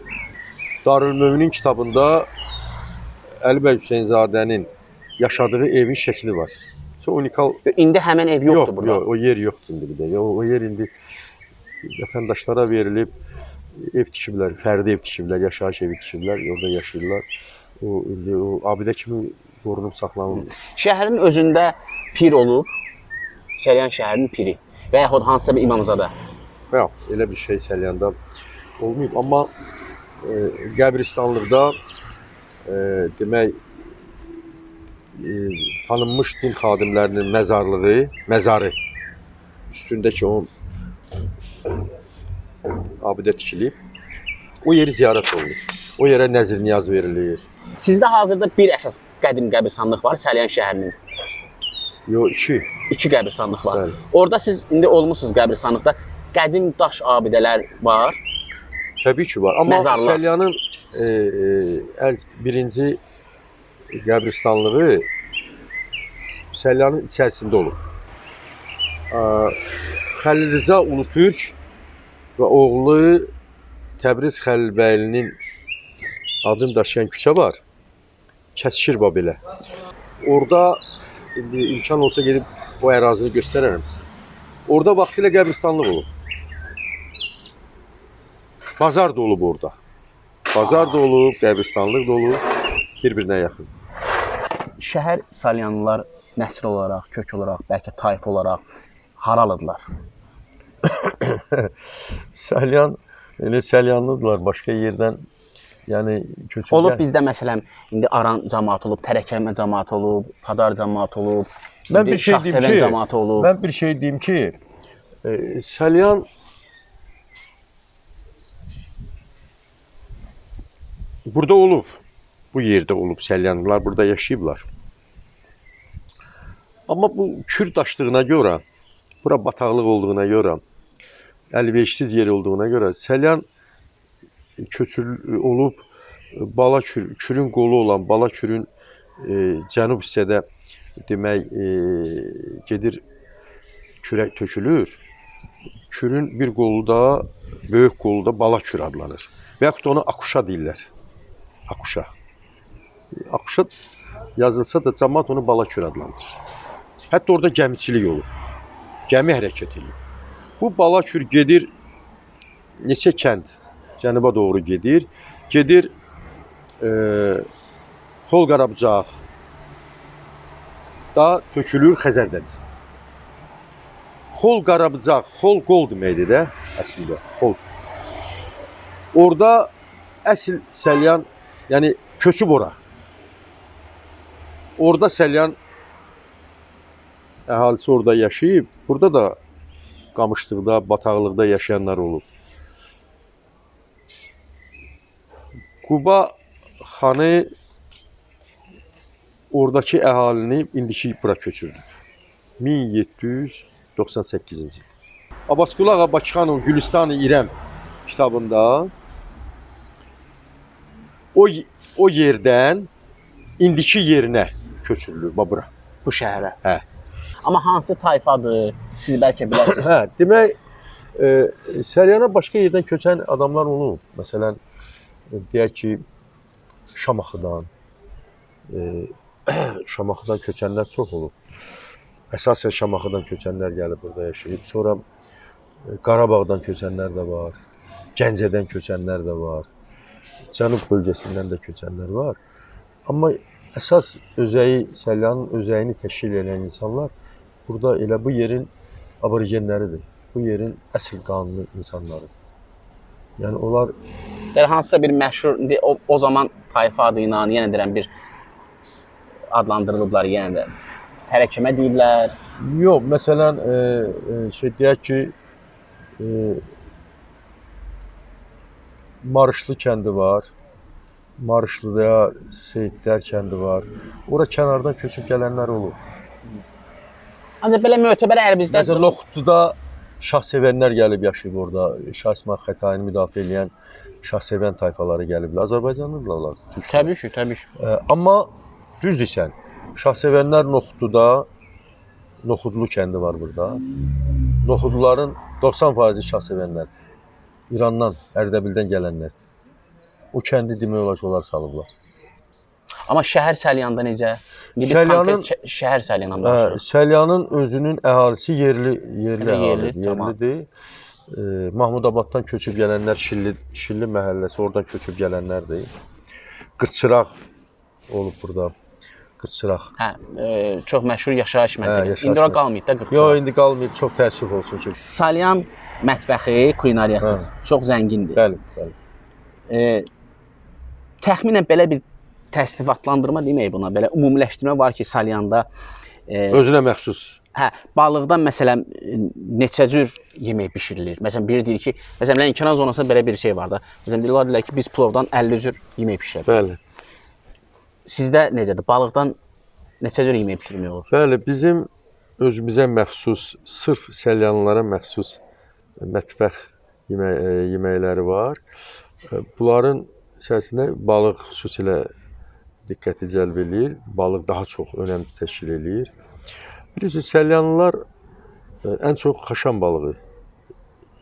[SPEAKER 1] Darülmöminin kitabında Əli bəy Hüseynzadənin yaşadığı evin şəkli var. Çox unikal.
[SPEAKER 2] İndi həmin ev yoxdur burada.
[SPEAKER 1] Yox, o yer yoxdur indi bir də. O yer indi vətəndaşlara verilib, ev tikiblər, fərdi ev tikiblər, yaşayış evi tikiblər, orada yaşayırlar. O indi o abidə kimi qorunub saxlanılır.
[SPEAKER 2] Şəhərin özündə pir olub, Səlyan şəhərinin piri və yaxud hansısa bir imamzada.
[SPEAKER 1] Yox, elə bir şey Səlyanda olmayıb, amma qəbristanlıqda demək tanınmış din xadimlərinin məzarı üstündəki o abidə tikilib. O yeri ziyarət olunur. O yerə nəzir niyaz verilir.
[SPEAKER 2] Sizdə hazırda bir əsas qədim qəbristanlıq var Səlyan şəhərinin.
[SPEAKER 1] Yox, 2.
[SPEAKER 2] 2 qəbristanlıq var.
[SPEAKER 1] Bəli.
[SPEAKER 2] Orada siz indi olmusunuz qəbristanlıqda. Qədim daş abidələr var.
[SPEAKER 1] Təbii ki var. Amma
[SPEAKER 2] Məzarlar.
[SPEAKER 1] Səlyanın birinci qəbristanlığı Səlyanın içərisində olub. Xəlil Rza Ulutürk və oğlu Təbriz Xəlilbəylinin adını daşıyan küçə var. Kəsişir belə. Orada indi imkan olsa gedib o ərazini göstərərəm sizə. Orada vaxtilə qəbristanlıq olub. Bazar da olub orada. Bazar da olub, qəbristanlıq da olub. Bir-birinə yaxın.
[SPEAKER 2] Şəhər Salyanlılar nəsl olaraq, kök olaraq, bəlkə tayfa olaraq haralıdırlar?
[SPEAKER 1] Səlyan, elə Səlyanlıdırlar, başqa yerdən, yəni köçürlər.
[SPEAKER 2] Olub bizdə məsələn, indi Aran cəmaatı olub, Tərəkəmə cəmaatı olub, Padar cəmaatı olub,
[SPEAKER 1] Mən bir şey deyim ki,
[SPEAKER 2] cəmaatı olub.
[SPEAKER 1] Mən bir şey deyim ki, Səlyan burada olub, bu yerdə olub Səlyanlılar, burada yaşayıblar. Amma bu Kür daşlığına görə, bura bataqlıq olduğuna görə, əlverişsiz yer olduğuna görə Səlyan köçür olub, Kürün qolu olan Bala Kürün cənub hissədə demək gedir kürə tökülür. Kürün bir qolu da, böyük qolu da Bala Kür adlanır. Və yaxud da ona Akuşa deyirlər. Akuşa. Akuşa yazılsa da cəmaət onu Bala Kür adlandırır. Hətta orada gəmiçilik olur. Gəmi hərəkət edir. Bu Bala Kür gedir neçə kənd cənuba doğru gedir. Gedir Xolqarabcaq, da tökülür Xəzər dənizi. Xol Qarabıcaq, xol qol deməkdir də əslində, xol. Orada əsl Səlyan, yəni köçüb ora. Orada Səlyan əhalisi orada yaşayıb, burada da qamışlıqda, bataqlıqda yaşayanlar olub. Quba xanı oradakı əhalini indiki bura köçürdü. 1798-ci il. Abbasqulu Ağa Bakıxanov Gülüstan-ı İrəm kitabında o yerdən indiki yerinə köçürülür bura.
[SPEAKER 2] Bu şəhərə.
[SPEAKER 1] Hə.
[SPEAKER 2] Amma hansı tayfadır? Siz bəlkə bilərsiniz.
[SPEAKER 1] Hə, demək Səlyana başqa yerdən köçən adamlar olub. Məsələn, deyək ki, Şamaxıdan, Şamaxıdan köçənlər çox olub. Əsasən Şamaxıdan köçənlər gəlib burada yaşayıb. Sonra Qarabağdan köçənlər də var, Gəncədən köçənlər də var, Cənub bölgəsindən də köçənlər var. Amma əsas özəyi, Səlyanın özəyini təşkil edən insanlar burada elə bu yerin aborigenləridir. Bu yerin əsl qanuni insanları. Yəni onlar
[SPEAKER 2] Yəni hansısa bir məşhur o zaman tayfa adı ilə yenə deyirəm bir adlandırılıblar yenə də. Tərəkəmə deyiblər.
[SPEAKER 1] yox, məsələn deyək ki Marışlı kəndi var. Marışlıda Seyidlər kəndi var. Ora kənardan köçüb gələnlər olur.
[SPEAKER 2] Ancaq belə mötəbər ərbizdə
[SPEAKER 1] Məsələn, Noxudluda şahsevənlər gəlib yaşayıb orada. Şah İsmayıl Xətaini müdafiə edən şahsevən tayfaları gəliblər. Azərbaycanlıdırlar.
[SPEAKER 2] Təbii ki, təbii ki.
[SPEAKER 1] Amma düzdür sən. Şahsevənlər Noxudluda, Noxudlu kəndi var burada. Noxudluların 90% şahsevənlər İrandan, Ərdəbildən gələnlərdir. O kəndi demək olar ki, onlar salıblar.
[SPEAKER 2] Amma şəhər Səlyanda necə? Biz
[SPEAKER 1] Səlyanın-
[SPEAKER 2] konkret şəhər Səlyandan danışırıq.
[SPEAKER 1] Səlyanın özünün əhalisi yerli
[SPEAKER 2] Tamam.
[SPEAKER 1] yerlidir. Mahmudabaddan köçüb gələnlər Şilli məhəlləsi, oradan köçüb gələnlərdir. Qırçıraq olub burada. Qırçıraq.
[SPEAKER 2] Hə, çox məşhur yaşayış məntəqəsi.
[SPEAKER 1] yaşayış
[SPEAKER 2] İndi ora
[SPEAKER 1] məntəqəsi.
[SPEAKER 2] qalmayıb da
[SPEAKER 1] Yox,
[SPEAKER 2] Qırçıraq.
[SPEAKER 1] indi qalmayıb, çox təəssüf olsun ki.
[SPEAKER 2] Salyan mətbəxi, kulinariyası
[SPEAKER 1] Hə.
[SPEAKER 2] çox zəngindir.
[SPEAKER 1] Bəli, bəli.
[SPEAKER 2] Təxminən belə bir təsnifatlandırma demək buna, belə ümumiləşdirmə var ki, Salyanda
[SPEAKER 1] Özünə məxsus.
[SPEAKER 2] hə, balıqdan məsələn neçə cür yemək bişirilir? Məsələn, biri deyir ki, məsələn, Lənkəran zonasında belə bir şey var da. Məsələn, deyirlər ki, biz plovdan 50 cür yemək bişiririk.
[SPEAKER 1] Bəli.
[SPEAKER 2] Sizdə necədir? Balıqdan neçə cür yemək bişirmək olur?
[SPEAKER 1] Bəli, bizim özümüzə məxsus, sırf Səlyanlılara məxsus mətbəx yeməkləri var. Bunların içərisində balıq xüsusilə diqqəti cəlb eləyir. Balıq daha çox önəm təşkil eləyir. Bilirsiniz, Səlyanlılar ən çox xaşan balığı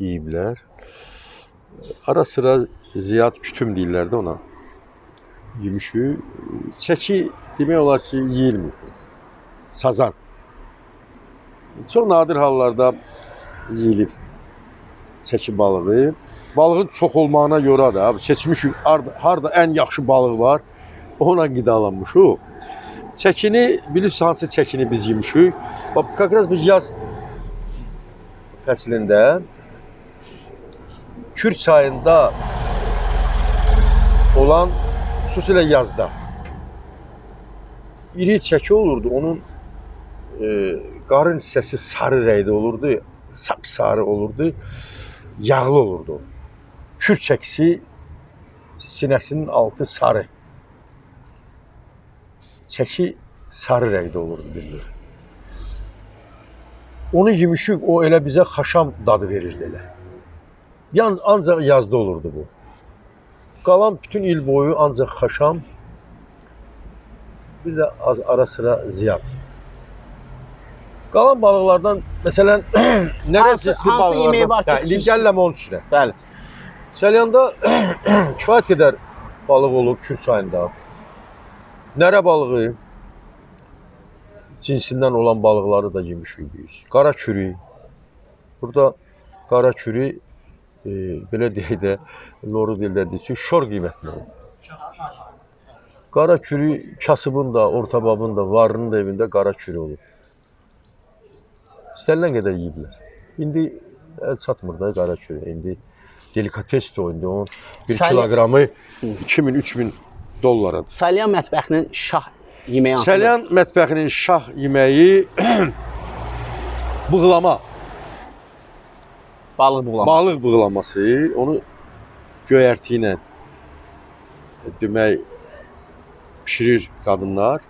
[SPEAKER 1] yeyiblər. Ara sıra ziyad kütüm deyirlər də ona. Yemişik. Çəki demək olar ki, yeyilmir. Sazan. Çox nadir hallarda yeyilib çəki balığı. Balığın çox olmağına görə də seçmişik harda ən yaxşı balıq var, ona qidalanmışıq. Çəkini, bilirsiniz hansı çəkini biz yemişik? Bax, konkret biz yaz fəslində Kür çayında olan, xüsusilə yazda iri çəki olurdu. Onun qarın hissəsi sarı rəngdə olurdu, sapsarı olurdu, yağlı olurdu. Kür çəkisi sinəsinin altı sarı. Çəki sarı rəngdə olurdu bir növ. Onu yemişik, o elə bizə xaşam dadı verirdi elə. Ancaq yazda olurdu bu. Qalan bütün il boyu ancaq xaşam, bir də ara sıra ziyad. Qalan balıqlardan, məsələn, nərə cinsli
[SPEAKER 2] hansı yeməyi var
[SPEAKER 1] balıqlardan,
[SPEAKER 2] ki,
[SPEAKER 1] indi gələm onun üstünə.
[SPEAKER 2] Bəli.
[SPEAKER 1] Səlyanda kifayət qədər balıq olub Kür çayında. Nərə balığı cinsindən olan balıqları da yemişik biz. Qara kürü. Burada qara kürü belə deyək də, loru dildə deyək, şor qiymətli olur. Qara kürü kasıbın da, ortababın da, varının da evində qara kürü olur. İstənilən qədər yeyiblər. İndi əl çatmır da qara kürü. İndi delikatesdir o indi. Onun 1 kiloqramı 2000-3000 dollaradır.
[SPEAKER 2] Salyan mətbəxinin şah yeməyi hansıdır?
[SPEAKER 1] Salyan mətbəxinin şah yeməyi bığlama.
[SPEAKER 2] Balıq buğlama.
[SPEAKER 1] Balıq bığlaması. Onu göyərti ilə demək pişirir qadınlar.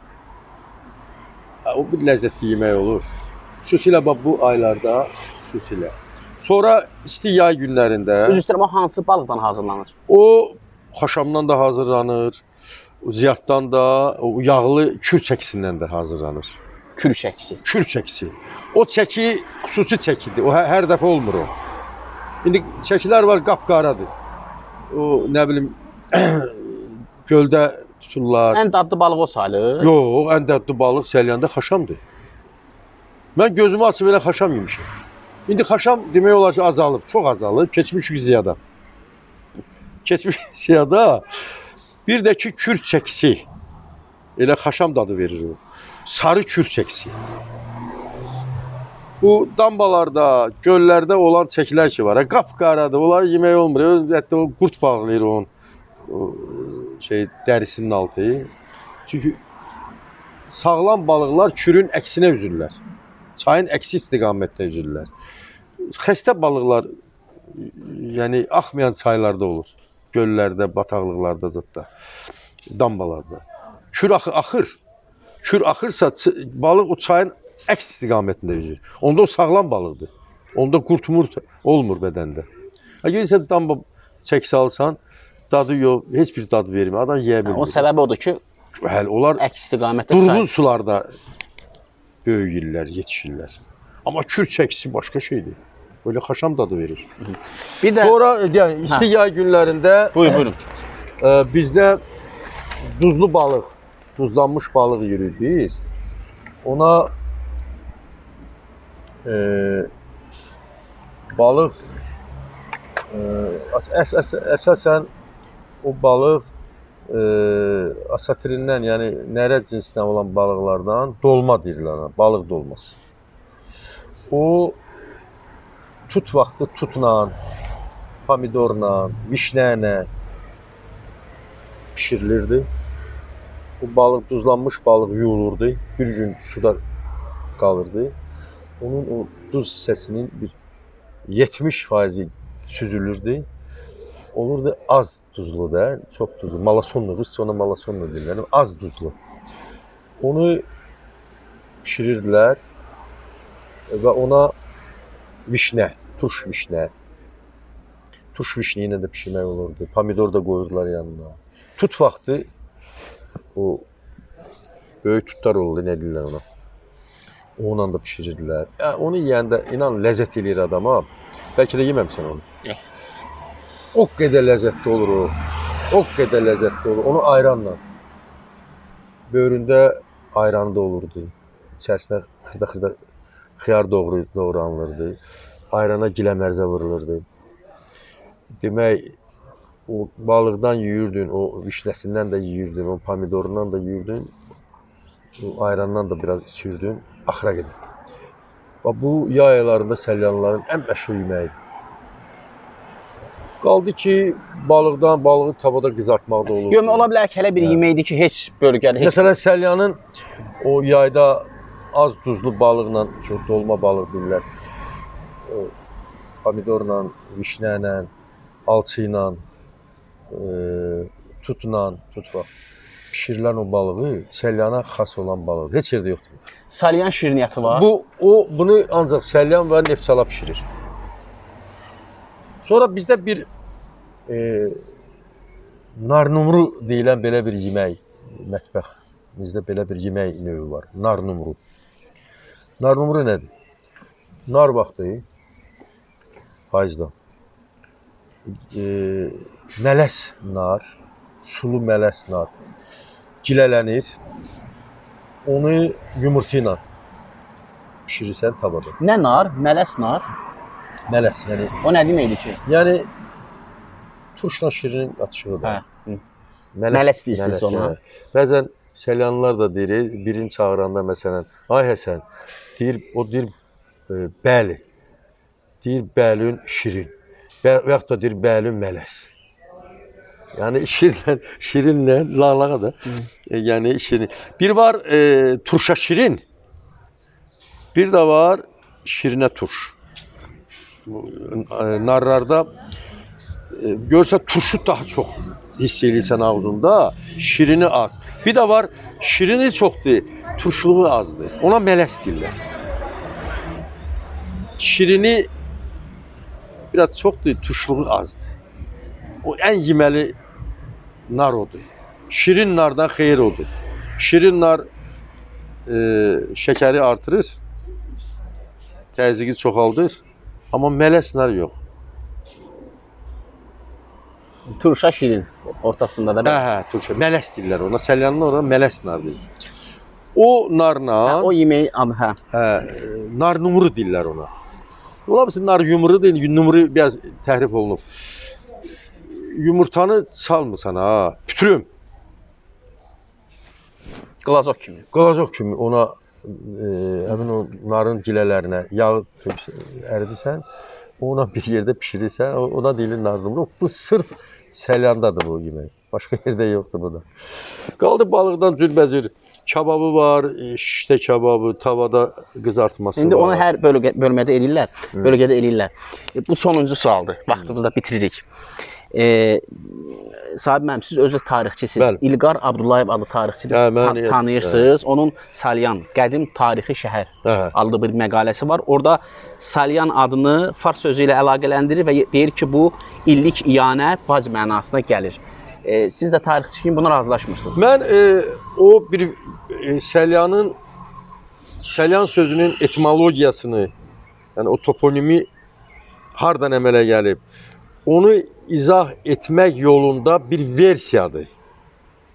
[SPEAKER 1] O bir ləzzətli yemək olur. Xüsusilə bu aylarda xüsusilə. Sonra isti yay günlərində
[SPEAKER 2] Üzr istəyirəm, o hansı balıqdan hazırlanır?
[SPEAKER 1] o xaşamdan da hazırlanır, ziyaddan da, o yağlı kür çəkisindən də hazırlanır.
[SPEAKER 2] Kür çəkisi.
[SPEAKER 1] Kür çəkisi. O çəki xüsusi çəkidir. O hər dəfə olmur o. İndi çəkilər var qapqaradır. O nə bilim göldə tuturlar.
[SPEAKER 2] Ən dadlı balıq o sayılır.
[SPEAKER 1] Yox, ən dadlı balıq Salyanda xaşamdır. Mən gözümü açıb elə xaşam yemişəm. İndi xaşam demək olar ki azalıb, çox azalıb. Keçmişik ziyada. Keçmiş ziyada bir də ki kür çəkisi. Elə xaşam dadı verir o. Sarı kür çəkisi. Bu dambalarda, göllərdə olan çəkilər ki var. Qapqaradır. Onları yemək olmur. Hətta o qurd bağlayır onun o dərisinin altı. Çünki sağlam balıqlar kürün əksinə üzürlər. Çayın əksi istiqamətdə üzürlər. Xəstə balıqlar yəni axmayan çaylarda olur. Göllərdə, bataqlıqlarda zətdə, dambalarda. Kür axır. Kür axırsa balıq o çayın əks istiqamətində üzür. Onda o sağlam balıqdır. Onda qurtmurt olmur bədəndə. Əgər sən damba çəksə alsan, dadı yox, heç bir dad vermir. Adam yeyə bilmir.
[SPEAKER 2] O səbəbi odur ki,
[SPEAKER 1] onlar
[SPEAKER 2] əks istiqamətdə
[SPEAKER 1] durğun sularda böyüyürlər, yetişirlər. Amma kür çəkisi başqa şeydir. Böyle xaşam dadı verir.
[SPEAKER 2] Bir də
[SPEAKER 1] sonra yəni isti yay günlərində
[SPEAKER 2] buyurun.
[SPEAKER 1] Bizdə duzlu balıq, duzlanmış balıq yürüyür biz. Ona balıq əsasən o balıq asatrindən, yəni nərə cinsindən olan balıqlardan dolma deyirlər ona, balıq dolması. O tut vaxtı tutla, pomidorla, vişnə ilə pişirilirdi. Bu balıq, duzlanmış balıq yuyulurdu, bir gün suda qalırdı. Onun o duz hissəsinin bir 70% süzülürdü. Olurdu az duzlu da, çox duzlu. Malasonlu, Rusca ona malasonlu deyirlər, az duzlu. Onu pişirirdilər və ona vişnə, turş vişnə, turş vişni ilə də pişirmək olurdu. Pomidor da qoyurdular yanına. Tut vaxtı o böyük tutlar olurdu, nə deyirlər ona. Onunla da pişirirdilər. Onu yeyəndə inan ləzzət eləyir adama. Bəlkə də yeməmsən onu.
[SPEAKER 2] Yox.
[SPEAKER 1] O qədər ləzzətli olur o. O qədər ləzzətli olur. Onu ayranla. Böyründə ayranı da olurdu. İçərisinə xırda-xırda xiyar doğranılırdı. Ayrana giləmərzə vurulurdu. Demək, o balıqdan yeyürdün, o vişnəsindən də yeyirdin, o pomidorundan da yeyirdin, o ayrandan da biraz içirdin, axıra gedin. Bu yay aylarında səlyanların ən məşhur yeməyidir. Qaldı ki, balığı tavada qızartmaq da olur.
[SPEAKER 2] Yox, ola bilər ki, hələ bir yeməkdir ki, heç bölgədə, heç...
[SPEAKER 1] Məsələn, səlyanın o yayda az duzlu balıqla, çox dolma balıq deyirlər, pomidorla, vişnə ilə, alçı ilə, tutla, pişirilən o balığı səlyana xas olan balığı heç yerdə yoxdur.
[SPEAKER 2] Salyan şirniyyatı var.
[SPEAKER 1] Bunu ancaq səlyan və nefsala pişirir. Sonra bizdə bir narnumru deyilən belə bir yemək, mətbəximizdə belə bir yemək növü var. Narnumru. Narnumru nədir? Nar vaxtı, payızda, mələs nar, sulu mələs nar gilələnir. Onu yumurta ilə pişirirsən tavada.
[SPEAKER 2] Nə nar? Mələs nar?
[SPEAKER 1] Mələs, yəni...
[SPEAKER 2] O nə deməkdir ki?
[SPEAKER 1] Yəni, turşla şirinin atışığı da.
[SPEAKER 2] Mələs deyirsiniz ona.
[SPEAKER 1] Bəzən Selyanlılar da deyir, birini çağıranda məsələn, ay Həsən, deyir, o deyir, bəli. Deyir, bəlün şirin. Və yaxud da deyir, bəlün mələs. Yəni şirinlə, lalağa da, yəni şirin. Bir var turşa şirin, bir də var şirinə turş. Narlarda görsə turşu daha çox hiss edirsən ağzında, şirini az. Bir də var, şirini çoxdur, turşuluğu azdır. Ona mələs deyirlər. Şirini biraz çoxdur, turşuluğu azdır. O ən yeməli nar odur. Şirin nardan xeyir odur. Şirin nar şəkəri artırır, təzyiqi çoxaldır. Amma mələs nar yox.
[SPEAKER 2] Turşa şirin ortasında da.
[SPEAKER 1] Hə, turşa. Mələs deyirlər ona. Səlyanlı ona mələs nar deyir. O narla...
[SPEAKER 2] O yeməyi adı, hə.
[SPEAKER 1] Nar numuru deyirlər ona. Ola bilsin, nar yumru deyil, numuru biraz təhrif olunub. Yumurtanı salmısan ha, pütürüm.
[SPEAKER 2] Qlazok kimi.
[SPEAKER 1] Qlazok kimi ona, həmin o narın gilələrinə yağı əridirsən, ona bir yerdə pişirirsən, ona deyilir nar numuru. Bu sırf Səlyandadır bu yemək. Başqa yerdə yoxdur bu da. Qaldı balıqdan cürbəcür. Kababı var, şişdə kababı, tavada qızartması
[SPEAKER 2] İndi
[SPEAKER 1] var.
[SPEAKER 2] onu hər bölmədə eləyirlər, bölgədə eləyirlər. Bu sonuncu sualdır. Vaxtımızı da bitiririk. Sahib müəllim, siz özünüz tarixçisiniz.
[SPEAKER 1] Bəli.
[SPEAKER 2] İlqar Abdullayev adlı tarixçidir. Tanıyırsınız. Onun Salyan, qədim tarixi şəhər adlı bir məqaləsi var. Orada Salyan adını fars sözü ilə əlaqələndirir və deyir ki, bu illik iyanə, bac mənasına gəlir. Siz də tarixçi kimi buna razılaşmırsınız.
[SPEAKER 1] Mən o bir Səlyan sözünün etimologiyasını, yəni o toponimi hardan əmələ gəlib, onu izah etmək yolunda bir versiyadır.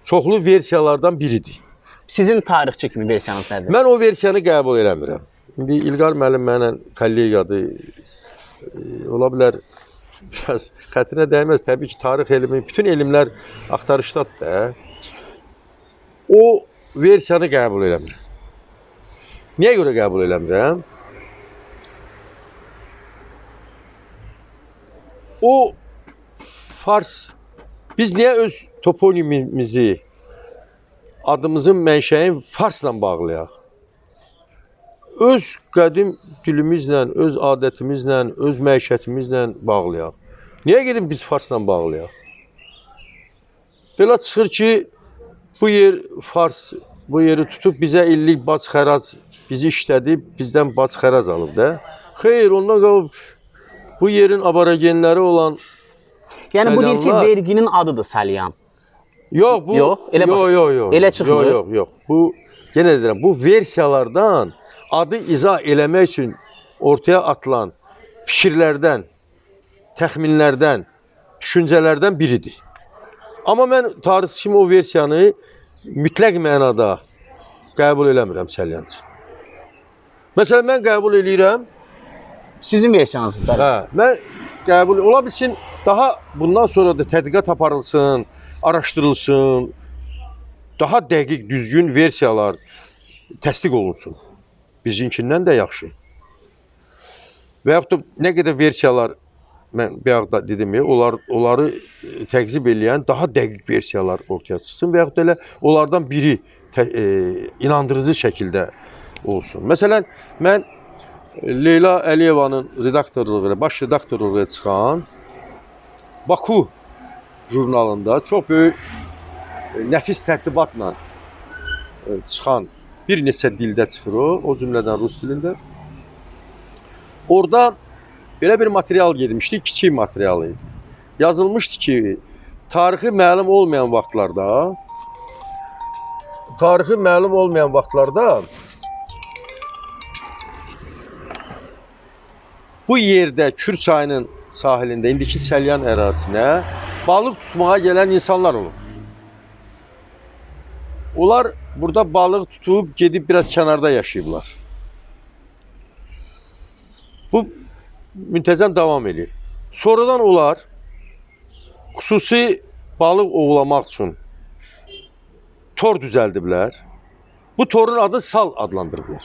[SPEAKER 1] Çoxlu versiyalardan biridir.
[SPEAKER 2] Sizin tarixçi kimi versiyanız nədir?
[SPEAKER 1] Mən o versiyanı qəbul eləmirəm. İndi İlqar müəllim mənlə kollegadır. Ola bilər, biraz xətrinə dəyməz. Təbii ki, tarix elmi, bütün elmlər axtarışdadır da. O versiyanı qəbul eləmirəm. Niyə görə qəbul eləmirəm? O fars, biz niyə öz toponimimizi, adımızın mənşəyin farsla bağlayaq? Öz qədim dilimizlə, öz adətimizlə, öz məişətimizlə bağlayaq. Niyə gedib biz farsla bağlayaq? Belə çıxır ki, bu yer fars, bu yeri tutub bizə illik bac xərac, bizi işlədib, bizdən bac xərac alıb da. Xeyr, ondan qalıb bu yerin aborigenləri olan
[SPEAKER 2] Yəni bu deyir ki, verginin adıdır Salyan.
[SPEAKER 1] Yox, bu
[SPEAKER 2] yox, elə çıxmır.
[SPEAKER 1] Yox. Bu yenə deyirəm, bu versiyalardan adı izah eləmək üçün ortaya atılan fikirlərdən, təxminlərdən, düşüncələrdən biridir. Amma mən tarixçi kimi o versiyanı mütləq mənada qəbul eləmirəm Səlyan üçün. Məsələn, mən qəbul eləyirəm.
[SPEAKER 2] Sizin versiyanızdır.
[SPEAKER 1] Hə, mən qəbul ola bilsin, daha bundan sonra da tədqiqat aparılsın, araşdırılsın, daha dəqiq, düzgün versiyalar təsdiq olunsun. Bizinkindən də yaxşı. Və yaxud da nə qədər versiyalar, mən bayaq da dedim ya, onları təqzib eləyən daha dəqiq versiyalar ortaya çıxsın və yaxud da elə onlardan biri inandırıcı şəkildə olsun. Məsələn, mən Leyla Əliyevanın redaktorluğu ilə, baş redaktorluğu ilə çıxan Baku jurnalında çox böyük nəfis tərtibatla çıxan bir neçə dildə çıxır o cümlədən rus dilində. Orada belə bir material gedmişdi, kiçik material idi. Yazılmışdı ki, tarixi məlum olmayan vaxtlarda bu yerdə Kür çayının sahilində, indiki Səlyan ərazisinə balıq tutmağa gələn insanlar olub. Onlar burada balıq tutub, gedib biraz kənarda yaşayıblar. Bu müntəzəm davam edir. Sonradan onlar xüsusi balıq ovlamaq üçün tor düzəldiblər. Bu torun adını sal adlandırıblar.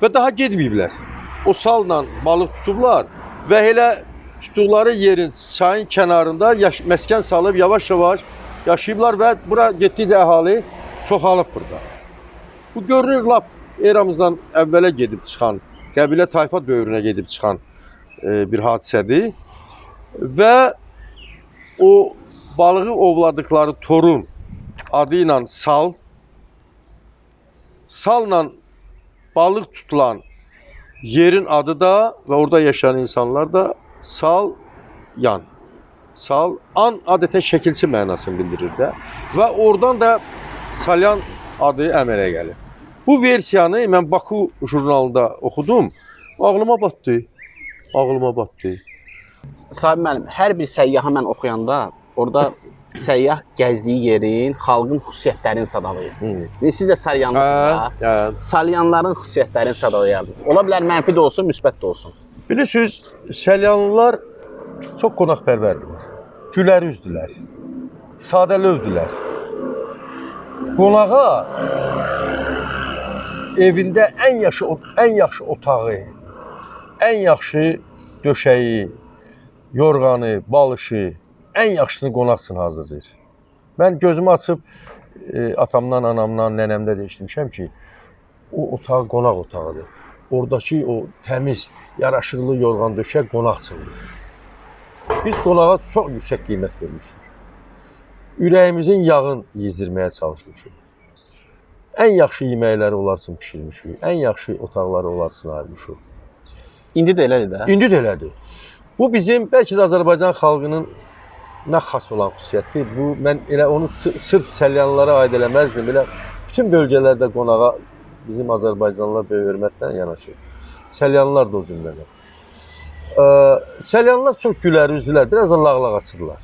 [SPEAKER 1] Və daha getməyiblər. O salla balıq tutublar və elə tutduqları yerin, çayın kənarında məskən salıb yavaş-yavaş yaşayıblar və bura getdikcə əhali çoxalıb burada. Bu görünür lap eramızdan əvvələ gedib çıxan, qəbilə tayfa dövrünə gedib çıxan bir hadisədir. Və o balığı ovladıkları torun adı ilə salla balıq tutulan yerin adı da və orada yaşayan insanlar da Salyan. An adətən şəkilçi mənasını bildirir də və oradan da Salyan adı əmələ gəlir. Bu versiyanı mən Baku jurnalında oxudum. Ağlıma batdı.
[SPEAKER 2] Sahib müəllim, hər bir səyyahı mən oxuyanda orada səyyah gəzdiyi yerin, xalqın xüsusiyyətlərini sadalayır. Siz də salyanlısınız. Salyanların xüsusiyyətlərini sadalayardınız. Ola bilər mənfi də olsun, müsbət də olsun.
[SPEAKER 1] Bilirsiniz, Salyanlılar çox qonaqpərvərdirlər. Gülərüzdülər. Sadəlövdülər. Qonağa evində ən yaxşı otağı, ən yaxşı döşəyi, yorğanı, balışı, ən yaxşısını qonaq üçün hazırlayır. Mən gözümü açıb atamdan, anamdan, nənəmdə də eşitmişəm ki, o otaq qonaq otağıdır. Oradakı o təmiz, yaraşıqlı yorğan döşək qonaq üçündür. Biz qonağa çox yüksək qiymət vermişik. Ürəyimizin yağını yezdirməyə çalışmışıq. Ən yaxşı yeməkləri onlar üçün pişirmişik. Ən yaxşı otaqları onlar üçün ayırmışıq.
[SPEAKER 2] İndi də elədir də.
[SPEAKER 1] İndi də elədir. Bu bizim, bəlkə də Azərbaycan xalqının nə xas olan xüsusiyyətdir. Bu, mən elə onu sırf Salyanlılara aid eləməzdim. Elə bütün bölgələrdə qonağa bizim Azərbaycanlılar böyük hörmətlə yanaşır. Salyanlılar da o cümlədən. Salyanlılar çox gülərüzdülər, biraz da lağlağasıdırlar.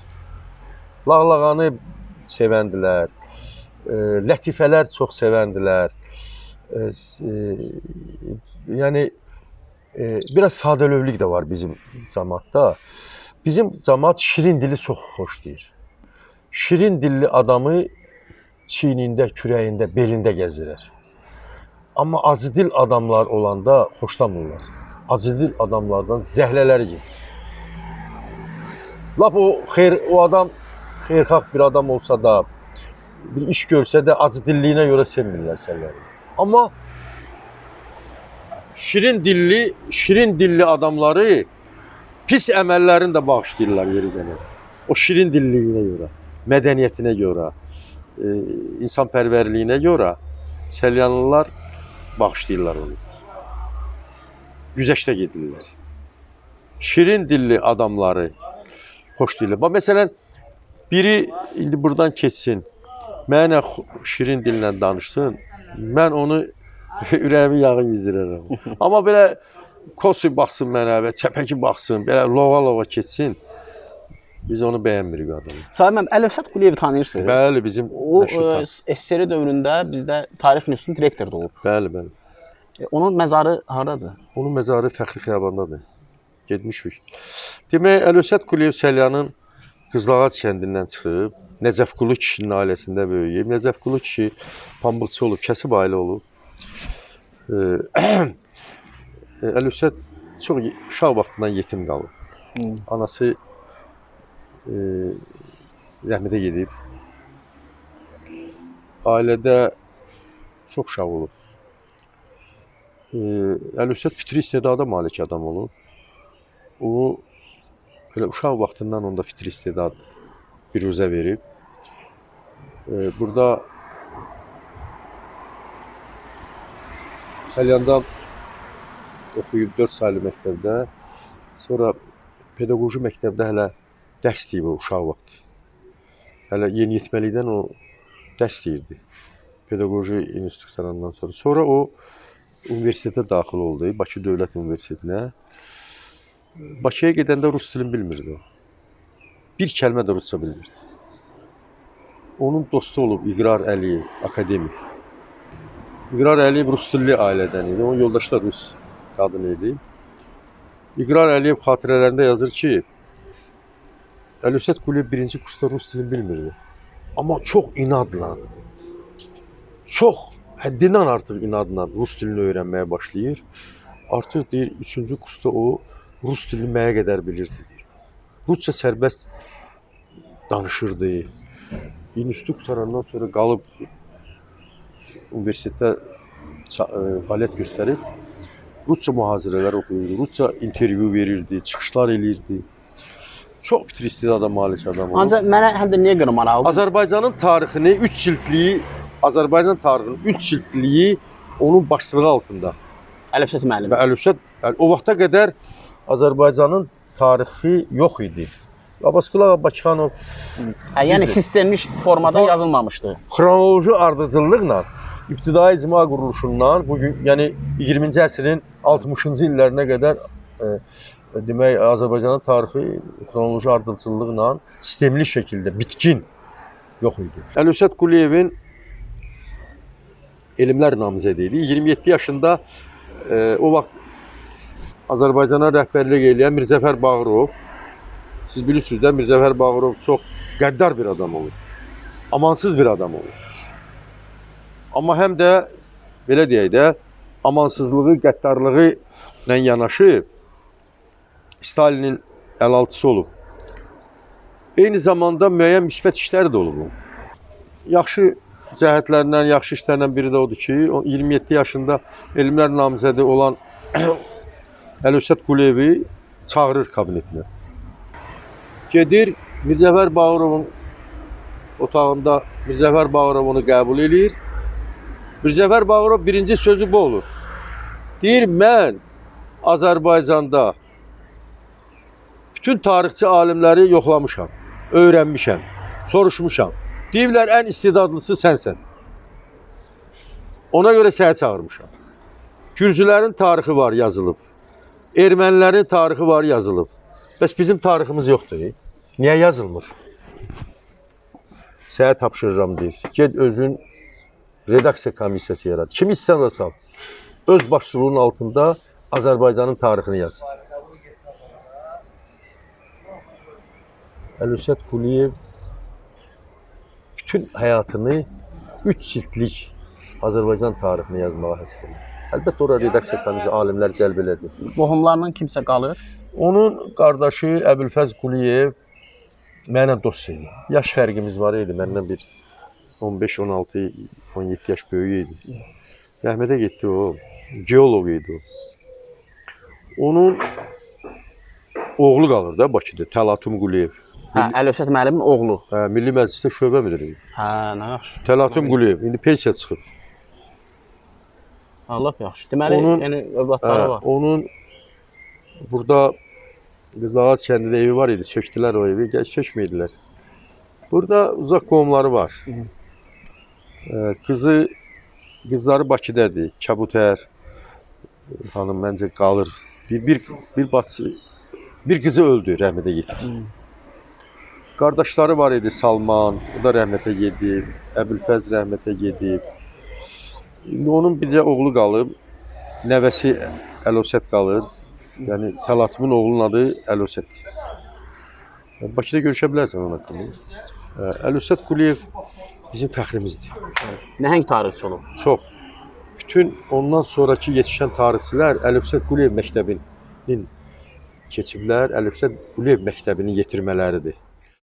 [SPEAKER 1] Lağlağanı sevəndilər, lətifələr çox sevəndilər. Yəni, biraz sadəlövlük də var bizim cəmaatda. Bizim cəmaat şirin dili çox xoş deyir. Şirin dilli adamı çiynində, kürəyində, belində gəzdirər. Amma acıdil adamlar olanda xoşlamırlar. Acıdil adamlardan zəhlələri gedir. Lap o adam xeyirxah bir adam olsa da, bir iş görsə də acıdilliyinə görə sevmirlər sənləri. Amma şirin dilli adamları pis əməllərini də bağışlayırlar yeri gəlir. O şirin dilliyinə görə, mədəniyyətinə görə, insanpərvərliyinə görə Salyanlılar bağışlayırlar onu. Güzəştə gedirlər. Şirin dilli adamları xoşlayırlar. Bax, məsələn, biri indi buradan keçsin, mənə şirin dillə danışsın, mən onu ürəyimin yağını yezdirərəm. Amma belə kosu baxsın mənə və çəpəki baxsın, belə lova keçsin, biz onu bəyənmirik adamı.
[SPEAKER 2] Sahib müəllim, Əlövsət Quliyevi tanıyırsınız?
[SPEAKER 1] Bəli, bizim
[SPEAKER 2] o SSR dövründə bizdə Tarix İnstitutunun direktoru da olub.
[SPEAKER 1] Bəli.
[SPEAKER 2] Onun məzarı hardadır?
[SPEAKER 1] Onun məzarı Fəxri Xiyabandadır. Getmişik. Demək, Əlövsət Quliyev Salyanın Qızılağac kəndindən çıxıb, Nəcəfqulu kişinin ailəsində böyüyüb. Nəcəfqulu kişi pambıqçı olub, kəsib ailə olub. Əlövsət çox uşaq vaxtından yetim qalıb. Anası rəhmətə gedib. Ailədə çox uşaq olub. Əlövsət fitri istedada malik adam olub. O, elə uşaq vaxtından onda fitri istedad biruzə verib. Burada Salyanda oxuyub 4 saylı məktəbdə, sonra pedaqoji məktəbdə hələ dərs deyib o uşaq vaxtı. Hələ yeniyetməlikdən o dərs deyirdi. Pedaqoji institut qutarandan sonra. Sonra o universitetə daxil oldu, Bakı Dövlət Universitetinə. Bakıya gedəndə rus dilini bilmirdi o. Bir kəlmə də rusca bilmirdi. Onun dostu olub İqrar Əliyev, akademik. İqrar Əliyev rus dilli ailədən idi, onun yoldaşı da rus qadın idi. İqrar Əliyev xatirələrində yazır ki, Əlövsət Quliyev birinci kursda rus dilini bilmirdi. Amma çox inadla, çox həddindən artıq inadla rus dilini öyrənməyə başlayır. Artıq deyir 3-cü kursda o rus dilini məyə qədər bilirdi deyir. Rusca sərbəst danışırdı. İnstitut qutarandan sonra qalıb universitetdə fəaliyyət göstərib Rusca mühazirələr oxuyurdu, Rusca intervyu verirdi, çıxışlar eləyirdi. Çox fitir istedada malik adam oldu.
[SPEAKER 2] Ancaq mənə həm də niyə görə maraqlıdır?
[SPEAKER 1] Azərbaycanın tarixini 3 cildliyi, Azərbaycan tarixinin 3 cildliyi onun başlığı altında.
[SPEAKER 2] Əlifşət müəllimi.
[SPEAKER 1] Və Əlifşət o vaxta qədər Azərbaycanın tarixi yox idi. Abbasqulu Bakıxanov
[SPEAKER 2] Yəni sistemli formada yazılmamışdı.
[SPEAKER 1] xronoloji ardıcıllıqla ibtidai icma quruluşundan bu gün, yəni 20-ci əsrin 60-cı illərinə qədər demək Azərbaycanın tarixi xronoloji ardıcıllıqla sistemli şəkildə bitkin yox idi. Əlifşət Quliyevin elmlər namizədi idi. 27 yaşında o vaxt Azərbaycana rəhbərlik edən Mirzəfər Bağırov, siz bilirsiniz də Mirzəfər Bağırov çox qəddar bir adam olur. Amansız bir adam olur. Amma həm də belə deyək də amansızlığı, qəddarlığı ilə yanaşı Stalinin əlaltısı olub. Eyni zamanda müəyyən müsbət işləri də olub. Yaxşı cəhətlərindən, yaxşı işlərindən biri də odur ki, 27 yaşında elmlər namizədi olan Əlifşət Quliyevi çağırır kabinetinə. Gedir, Mirzəfər Bağırovun otağında Mirzəfər Bağırov onu qəbul edir. Mirzəfər Bağırov birinci sözü bu olur. Deyir, mən Azərbaycanda bütün tarixçi alimləri yoxlamışam, öyrənmişəm, soruşmuşam. Deyirlər, ən istedadlısı sənsən. Ona görə səni çağırmışam. Gürcülərin tarixi var yazılıb. Ermənilərin tarixi var yazılıb. Bəs bizim tariximiz yoxdur. Niyə yazılmır? Sənə tapşırıram deyir. Ged özün redaksiya komissiyası yarat. Kim istəyirsən sal. Öz başçılığının altında Azərbaycanın tarixini yaz. Əlifşət Quliyev bütün həyatını 3 cildlik Azərbaycan tarixini yazmağa həsr edir. Əlbəttə ora redaksiya komissiyası alimlər cəlb elədi.
[SPEAKER 2] Qohumlarından kimsə qalır?
[SPEAKER 1] Onun qardaşı Əbülfəz Quliyev mənimlə dost idi. Yaş fərqimiz var idi. Məndən bir 15, 16, 17 yaş böyük idi. Rəhmətə getdi o. Geoloq idi o. Onun oğlu qalır da Bakıda, Təlatum Quliyev.
[SPEAKER 2] Hə, Əlifşət müəllimin oğlu.
[SPEAKER 1] Hə, Milli Məclisdə şöbə müdiri idi.
[SPEAKER 2] Hə, nə yaxşı.
[SPEAKER 1] Təlatum Quliyev indi pensiya çıxıb.
[SPEAKER 2] Allah yaxşı. Deməli, yəni övladları var.
[SPEAKER 1] Onun burada Qızılağac kəndində evi var idi. Sökdülər o evi, sökmədilər. Burada uzaq qohumları var. Qızları Bakıdadır. Kabutər xanım məncə qalır. Bir bacısı, bir qızı öldü, rəhmətə getdi. Qardaşları var idi Salman, o da rəhmətə gedib. Əbülfəz rəhmətə gedib. İndi onun bircə oğlu qalıb. Nəvəsi Əlifşət qalır. Yəni Təlatumun oğlunun adı Əlifşət. Bakıda görüşə bilərsən onun haqqında. Əlifşət Quliyev bizim fəxrimizdir.
[SPEAKER 2] Nəhəng tarixçi olub.
[SPEAKER 1] Çox. Bütün ondan sonraki yetişən tarixçilər Əlifşət Quliyev məktəbinin keçiblər. Əlifşət Quliyev məktəbini yetirmələridir.